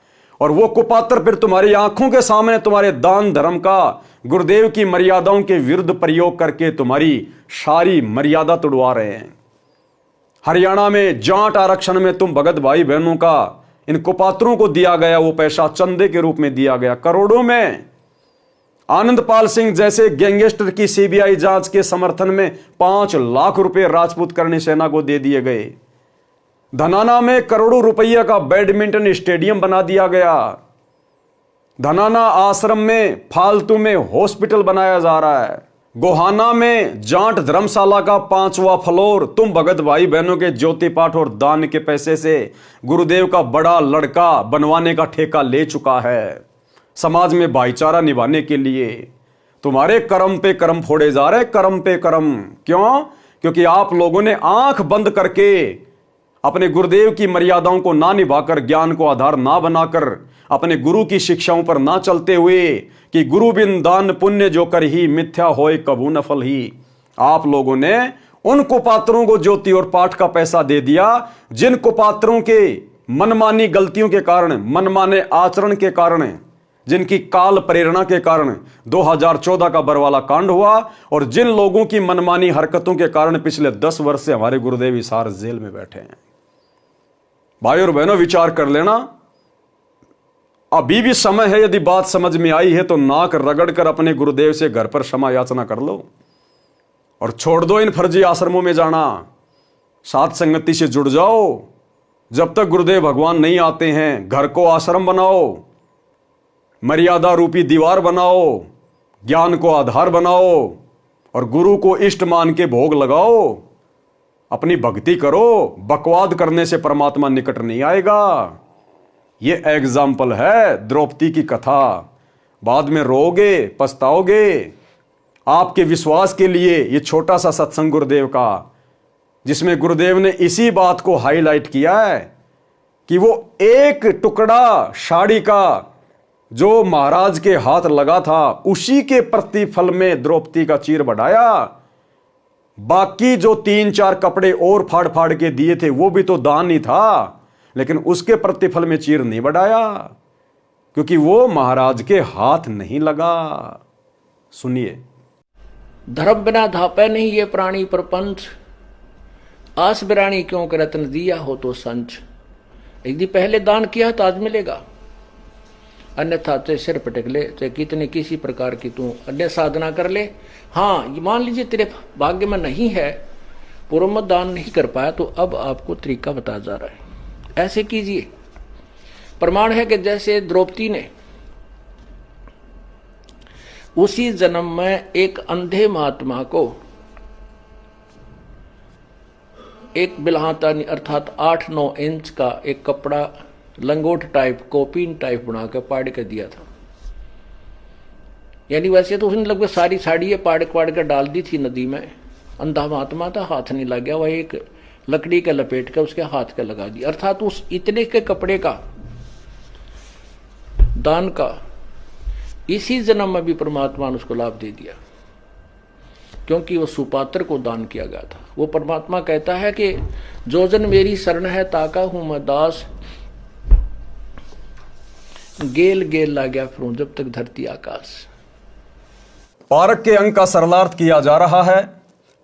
Speaker 1: और वो कुपात्र फिर तुम्हारी आंखों के सामने तुम्हारे दान धर्म का, गुरुदेव की मर्यादाओं के विरुद्ध प्रयोग करके तुम्हारी सारी मर्यादा तोड़वा रहे हैं। हरियाणा में जाट आरक्षण में तुम भगत भाई बहनों का, इन कुपात्रों को दिया गया वो पैसा चंदे के रूप में दिया गया, करोड़ों में। आनंदपाल सिंह जैसे गैंगस्टर की सीबीआई जांच के समर्थन में 5 लाख रुपए राजपूत करनी सेना को दे दिए गए। धनाना में करोड़ों रुपया का बैडमिंटन स्टेडियम बना दिया गया। धनाना आश्रम में फालतू में हॉस्पिटल बनाया जा रहा है। गोहाना में जाट धर्मशाला का 5वां फ्लोर तुम भगत भाई बहनों के ज्योति पाठ और दान के पैसे से गुरुदेव का बड़ा लड़का बनवाने का ठेका ले चुका है, समाज में भाईचारा निभाने के लिए। तुम्हारे कर्म पे कर्म फोड़े जा रहे, कर्म पे कर्म। क्यों? क्योंकि आप लोगों ने आंख बंद करके अपने गुरुदेव की मर्यादाओं को ना निभाकर, ज्ञान को आधार ना बनाकर, अपने गुरु की शिक्षाओं पर ना चलते हुए कि गुरु बिन दान पुण्य जो कर ही मिथ्या होए कभू नफल ही, आप लोगों ने उन कुपात्रों को ज्योति और पाठ का पैसा दे दिया जिन कुपात्रों के मनमानी गलतियों के कारण, मनमाने आचरण के कारण, जिनकी काल प्रेरणा के कारण 2014 का बरवाला कांड हुआ और जिन लोगों की मनमानी हरकतों के कारण पिछले 10 वर्ष से हमारे गुरुदेव हिसार जेल में बैठे हैं। भाई और बहनों, विचार कर लेना, अभी भी समय है। यदि बात समझ में आई है तो नाक रगड़ कर अपने गुरुदेव से घर पर क्षमा याचना कर लो और छोड़ दो इन फर्जी आश्रमों में जाना। साथ संगति से जुड़ जाओ। जब तक गुरुदेव भगवान नहीं आते हैं, घर को आश्रम बनाओ, मर्यादा रूपी दीवार बनाओ, ज्ञान को आधार बनाओ और गुरु को इष्ट मान के भोग लगाओ। अपनी भक्ति करो। बकवाद करने से परमात्मा निकट नहीं आएगा। ये एग्जाम्पल है द्रौपदी की कथा। बाद में रोओगे, पछताओगे। आपके विश्वास के लिए ये छोटा सा सत्संग गुरुदेव का, जिसमें गुरुदेव ने इसी बात को हाईलाइट किया है कि वो एक टुकड़ा साड़ी का जो महाराज के हाथ लगा था, उसी के प्रतिफल में द्रौपदी का चीर बढ़ाया। बाकी जो 3-4 कपड़े और फाड़ फाड़ के दिए थे वो भी तो दान ही था, लेकिन उसके प्रतिफल में चीर नहीं बढ़ाया, क्योंकि वो महाराज के हाथ नहीं लगा। सुनिए।
Speaker 2: धर्म बिना धापे नहीं ये प्राणी प्रपंच, आस बिरानी क्यों के रत्न दिया हो तो संच। यदि पहले दान किया तो आज मिलेगा, अन्यथा चाहे सिर पटक ले, चाहे कितने किसी प्रकार की तू अन्य साधना कर ले। हाँ, मान लीजिए तेरे भाग्य में नहीं है, पूर्व में दान नहीं कर पाया, तो अब आपको तरीका बताया जा रहा है, ऐसे कीजिए। प्रमाण है कि जैसे द्रौपदी ने उसी जन्म में एक अंधे महात्मा को एक बिल्हाता अर्थात 8-9 इंच का एक कपड़ा लंगोट टाइप कोपीन टाइप बना कर पाड़ के दिया था। यानी वैसे तो उसने लगभग सारी साड़ी पाड़ कर डाल दी थी नदी में। अंधा महात्मा था, हाथ नहीं लग गया, वह एक लकड़ी के लपेट के उसके हाथ के लगा दी। अर्थात उस इतने के कपड़े का दान का इसी जन्म में भी परमात्मा ने उसको लाभ दे दिया, क्योंकि वो सुपात्र को दान किया गया था। वो परमात्मा कहता है कि जो जन मेरी शरण है ताका हूं मैं दास, गेल गेल ला गया फिरूं जब तक धरती आकाश।
Speaker 1: पारक के अंक का सरलार्थ किया जा रहा है।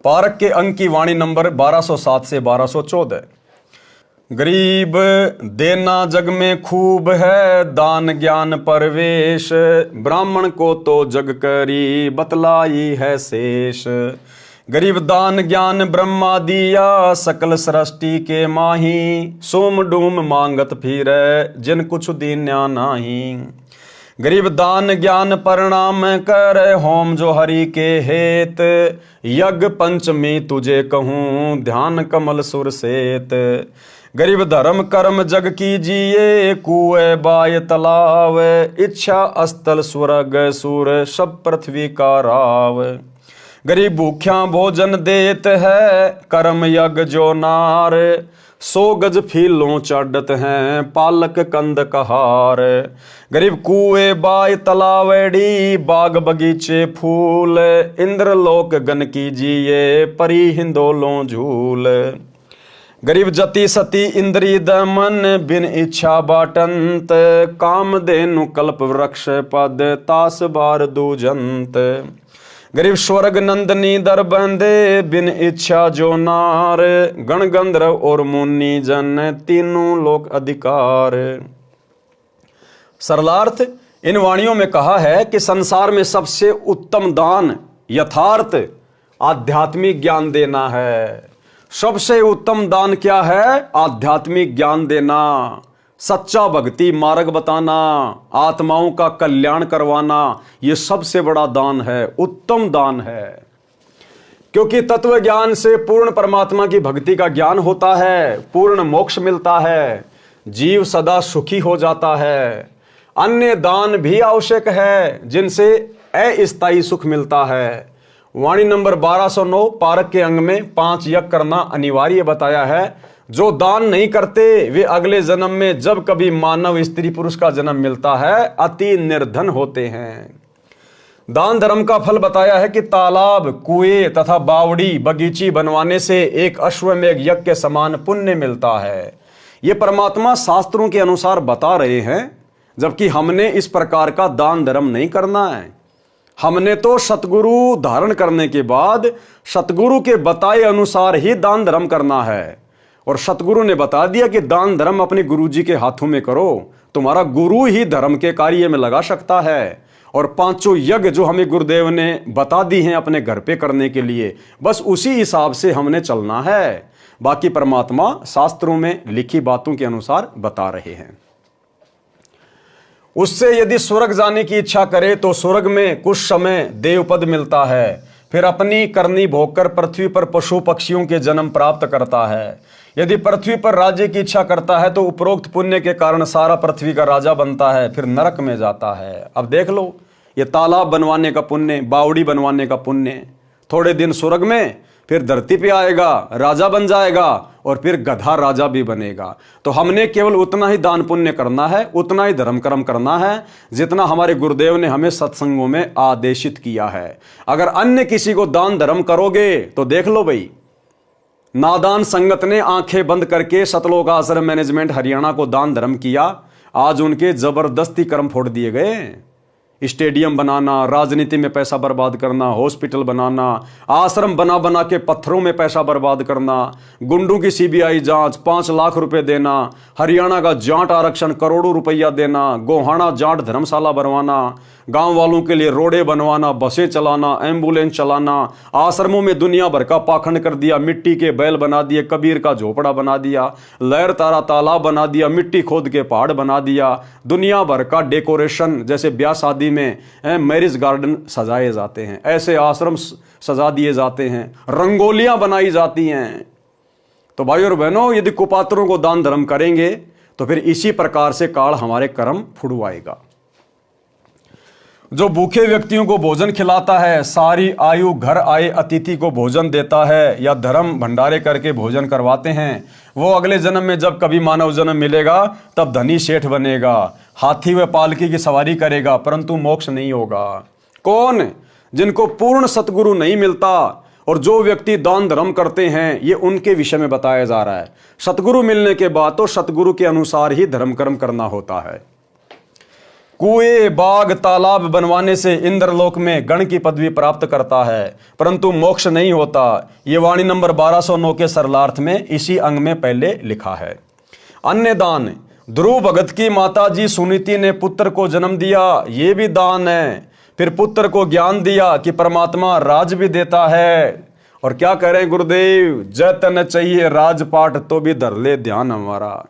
Speaker 1: पारक के अंक की वाणी नंबर 1207 से 1214। गरीब देना जग में खूब है, दान ज्ञान परवेश, ब्राह्मण को तो जग करी बतलाई है शेष। गरीब दान ज्ञान ब्रह्मा दिया, सकल सृष्टि के माही, सोम डूम मांगत फिरे जिन कुछ दीन्या नाही। गरीब दान ज्ञान परिणाम कर, होम जो हरि के हेत, यज्ञ पंचमी तुझे कहूँ ध्यान कमल सुर सेत। गरीब धर्म कर्म जग कीजिए, कुए बाय तलाव, इच्छा अस्तल स्वर्ग सुर सब पृथ्वी का राव। गरीब भूख्या भोजन देत है, कर्म यज्ञ जो नार, 100 गज फीलों चढ़त हैं पालक कंद कहार। गरीब कुए बाय तलावड़ी, बाग बगीचे फूल, इंद्र लोक गन कीजिए परी हिंदोलों झूल। गरीब जति सती इंद्री दमन, बिन इच्छा बाटंत, काम देनु कल्प वृक्ष पद तास बार दूजंत। गरीब स्वर्ग नंदनी दर बंदे, बिन इच्छा जो नार, गण गंधर्व और मुनि जन तीनों लोक अधिकार। सरलार्थ इन वाणियों में कहा है कि संसार में सबसे उत्तम दान यथार्थ आध्यात्मिक ज्ञान देना है। सबसे उत्तम दान क्या है? आध्यात्मिक ज्ञान देना, सच्चा भक्ति मार्ग बताना, आत्माओं का कल्याण करवाना, यह सबसे बड़ा दान है, उत्तम दान है। क्योंकि तत्व ज्ञान से पूर्ण परमात्मा की भक्ति का ज्ञान होता है, पूर्ण मोक्ष मिलता है, जीव सदा सुखी हो जाता है। अन्य दान भी आवश्यक है जिनसे अस्थायी सुख मिलता है। वाणी नंबर 1209 पारक के अंग में 5 यज्ञ करना अनिवार्य बताया है। जो दान नहीं करते वे अगले जन्म में जब कभी मानव स्त्री पुरुष का जन्म मिलता है अति निर्धन होते हैं। दान धर्म का फल बताया है कि तालाब, कुएं तथा बावड़ी, बगीची बनवाने से एक अश्वमेघ यज्ञ के समान पुण्य मिलता है। ये परमात्मा शास्त्रों के अनुसार बता रहे हैं, जबकि हमने इस प्रकार का दान धर्म नहीं करना है। हमने तो सतगुरु धारण करने के बाद सतगुरु के बताए अनुसार ही दान धर्म करना है। और सतगुरु ने बता दिया कि दान धर्म अपने गुरु जी के हाथों में करो, तुम्हारा गुरु ही धर्म के कार्य में लगा सकता है। और 5 यज्ञ जो हमें गुरुदेव ने बता दी हैं अपने घर पे करने के लिए, बस उसी हिसाब से हमने चलना है। बाकी परमात्मा शास्त्रों में लिखी बातों के अनुसार बता रहे हैं। उससे यदि स्वर्ग जाने की इच्छा करे तो स्वर्ग में कुछ समय देवपद मिलता है, फिर अपनी करनी भोगकर पृथ्वी पर पशु पक्षियों के जन्म प्राप्त करता है। यदि पृथ्वी पर राज्य की इच्छा करता है तो उपरोक्त पुण्य के कारण सारा पृथ्वी का राजा बनता है, फिर नरक में जाता है। अब देख लो, ये तालाब बनवाने का पुण्य, बावड़ी बनवाने का पुण्य, थोड़े दिन स्वर्ग में, फिर धरती पे आएगा, राजा बन जाएगा, और फिर गधा राजा भी बनेगा। तो हमने केवल उतना ही दान पुण्य करना है, उतना ही धर्म कर्म करना है जितना हमारे गुरुदेव ने हमें सत्संगों में आदेशित किया है। अगर अन्य किसी को दान धर्म करोगे तो देख लो भाई, नादान संगत ने आंखें बंद करके सतलोक आश्रम मैनेजमेंट हरियाणा को दान धर्म किया, आज उनके जबरदस्ती कर्म फोड़ दिए गए। स्टेडियम बनाना, राजनीति में पैसा बर्बाद करना, हॉस्पिटल बनाना, आश्रम बना बना के पत्थरों में पैसा बर्बाद करना, गुंडों की सीबीआई जांच, 5 लाख रुपए देना, हरियाणा का जाट आरक्षण करोड़ों रुपया देना, गोहाना जाट धर्मशाला बनवाना, गांव वालों के लिए रोडें बनवाना, बसें चलाना, एम्बुलेंस चलाना, आश्रमों में दुनिया भर का पाखंड कर दिया, मिट्टी के बैल बना दिए, कबीर का झोपड़ा बना दिया, लहर तारा तालाब बना दिया, मिट्टी खोद के पहाड़ बना दिया, दुनिया भर का डेकोरेशन, जैसे ब्याह शादी में मैरिज गार्डन सजाए जाते हैं, ऐसे आश्रम सजा दिए जाते हैं, रंगोलियां बनाई जाती हैं। तो भाई और बहनों, यदि कुपात्रों को दान धर्म करेंगे तो फिर इसी प्रकार से काल हमारे कर्म फुड़वाएगा। जो भूखे व्यक्तियों को भोजन खिलाता है, सारी आयु घर आए अतिथि को भोजन देता है, या धर्म भंडारे करके भोजन करवाते हैं, वो अगले जन्म में जब कभी मानव जन्म मिलेगा तब धनी सेठ बनेगा, हाथी व पालकी की सवारी करेगा, परंतु मोक्ष नहीं होगा। कौन? जिनको पूर्ण सतगुरु नहीं मिलता। और जो व्यक्ति दान धर्म करते हैं, ये उनके विषय में बताया जा रहा है। सतगुरु मिलने के बाद तो सतगुरु के अनुसार ही धर्म कर्म करना होता है। कुएं, बाग, तालाब बनवाने से इंद्रलोक में गण की पदवी प्राप्त करता है, परंतु मोक्ष नहीं होता। ये वाणी नंबर 1209 के सरलार्थ में इसी अंग में पहले लिखा है। अन्य दान, ध्रुव भगत की माता जी सुनीति ने पुत्र को जन्म दिया, ये भी दान है। फिर पुत्र को ज्ञान दिया कि परमात्मा राज भी देता है। और क्या कह रहे हैं गुरुदेव? जतन चाहिए राजपाट तो भी धर ले ध्यान हमारा।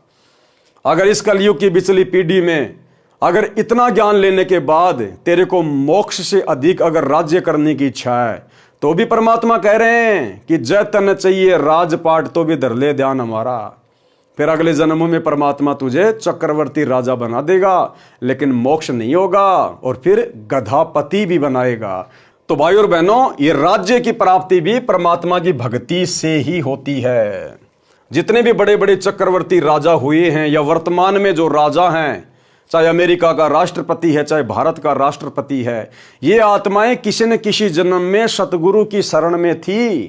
Speaker 1: अगर इस कलयुग की बिचली पीढ़ी में अगर इतना ज्ञान लेने के बाद तेरे को मोक्ष से अधिक अगर राज्य करने की इच्छा है, तो भी परमात्मा कह रहे हैं कि जतन चाहिए राजपाट तो भी धर ले ध्यान हमारा। फिर अगले जन्मों में परमात्मा तुझे चक्रवर्ती राजा बना देगा, लेकिन मोक्ष नहीं होगा, और फिर गधापति भी बनाएगा। तो भाई और बहनों, ये राज्य की प्राप्ति भी परमात्मा की भक्ति से ही होती है। जितने भी बड़े बड़े चक्रवर्ती राजा हुए हैं, या वर्तमान में जो राजा हैं, चाहे अमेरिका का राष्ट्रपति है, चाहे भारत का राष्ट्रपति है, ये आत्माएं किसी न किसी जन्म में सतगुरु की शरण में थी,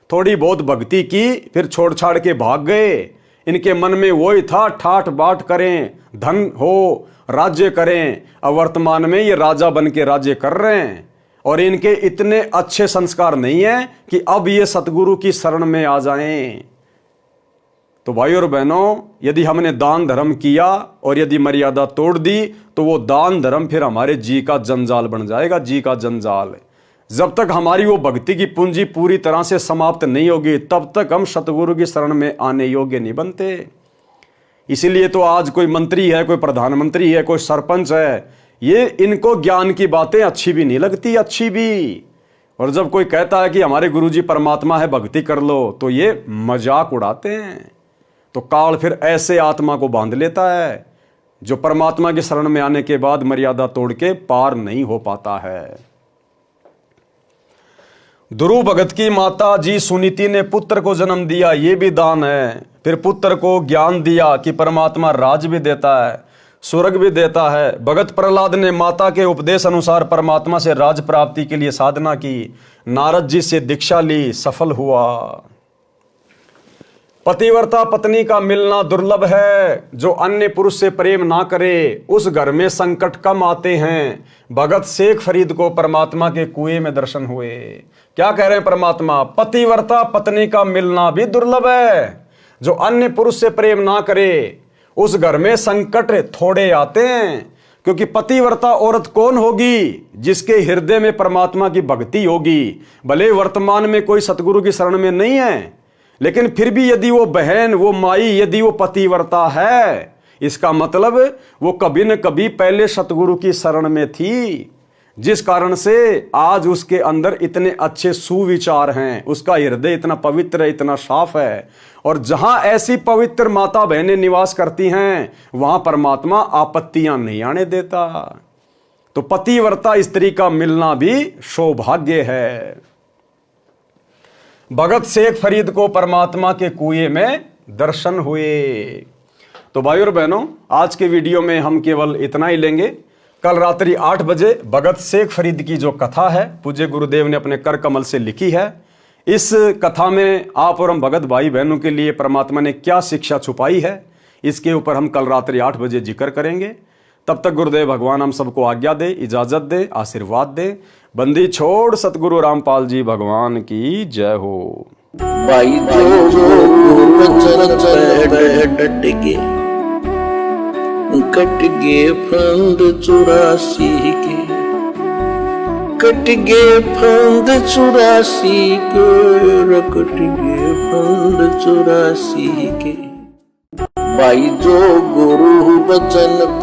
Speaker 1: थोड़ी बहुत भक्ति की, फिर छोड़ छाड़ के भाग गए। इनके मन में वही था, ठाट बाट करें, धन हो, राज्य करें। अब वर्तमान में ये राजा बन के राज्य कर रहे हैं, और इनके इतने अच्छे संस्कार नहीं है कि अब ये सतगुरु की शरण में आ जाएं। तो भाई और बहनों, यदि हमने दान धर्म किया और यदि मर्यादा तोड़ दी, तो वो दान धर्म फिर हमारे जी का जंजाल बन जाएगा, जी का जंजाल। जब तक हमारी वो भक्ति की पूंजी पूरी तरह से समाप्त नहीं होगी, तब तक हम सतगुरु की शरण में आने योग्य नहीं बनते। इसीलिए तो आज कोई मंत्री है, कोई प्रधानमंत्री है, कोई सरपंच है, ये इनको ज्ञान की बातें अच्छी भी नहीं लगती, अच्छी भी। और जब कोई कहता है कि हमारे गुरुजी परमात्मा है, भक्ति कर लो, तो ये मजाक उड़ाते हैं। तो काल फिर ऐसे आत्मा को बांध लेता है जो परमात्मा की शरण में आने के बाद मर्यादा तोड़ के पार नहीं हो पाता है। ध्रुव भगत की माता जी सुनीति ने पुत्र को जन्म दिया, ये भी दान है। फिर पुत्र को ज्ञान दिया कि परमात्मा राज भी देता है, स्वर्ग भी देता है। भगत प्रहलाद ने माता के उपदेश अनुसार परमात्मा से राज प्राप्ति के लिए साधना की, नारद जी से दीक्षा ली, सफल हुआ। पतिव्रता पत्नी का मिलना दुर्लभ है। जो अन्य पुरुष से प्रेम ना करे, उस घर में संकट कम आते हैं। भगत शेख फरीद को परमात्मा के कुएं में दर्शन हुए। क्या कह रहे हैं परमात्मा? पतिव्रता पत्नी का मिलना भी दुर्लभ है। जो अन्य पुरुष से प्रेम ना करे, उस घर में संकट थोड़े आते हैं। क्योंकि पतिव्रता औरत कौन होगी? जिसके हृदय में परमात्मा की भक्ति होगी। भले वर्तमान में कोई सतगुरु की शरण में नहीं है, लेकिन फिर भी यदि वो बहन, वो माई, यदि वो पतिव्रता है, इसका मतलब वो कभी न कभी पहले सतगुरु की शरण में थी, जिस कारण से आज उसके अंदर इतने अच्छे सुविचार हैं, उसका हृदय इतना पवित्र है, इतना साफ है। और जहां ऐसी पवित्र माता बहनें निवास करती हैं, वहां परमात्मा आपत्तियां नहीं आने देता। तो पतिव्रता स्त्री का मिलना भी सौभाग्य है। भगत शेख फरीद को परमात्मा के कुएं में दर्शन हुए। तो भाई और बहनों, आज के वीडियो में हम केवल इतना ही लेंगे। कल रात्रि 8 बजे भगत शेख फरीद की जो कथा है, पूज्य गुरुदेव ने अपने कर कमल से लिखी है। इस कथा में आप और हम भगत भाई बहनों के लिए परमात्मा ने क्या शिक्षा छुपाई है, इसके ऊपर हम कल रात्रि 8 बजे जिक्र करेंगे। तब तक गुरुदेव भगवान हम सबको आज्ञा दे, इजाजत दे, आशीर्वाद दे। बंदी छोड़ सतगुरु रामपाल जी भगवान की जय हो।
Speaker 2: भाई जो बचन डट के कट गे फंद 84 के, कट गे फंद 84 के, कट गे फंद 84 के। भाई जो गुरु बचन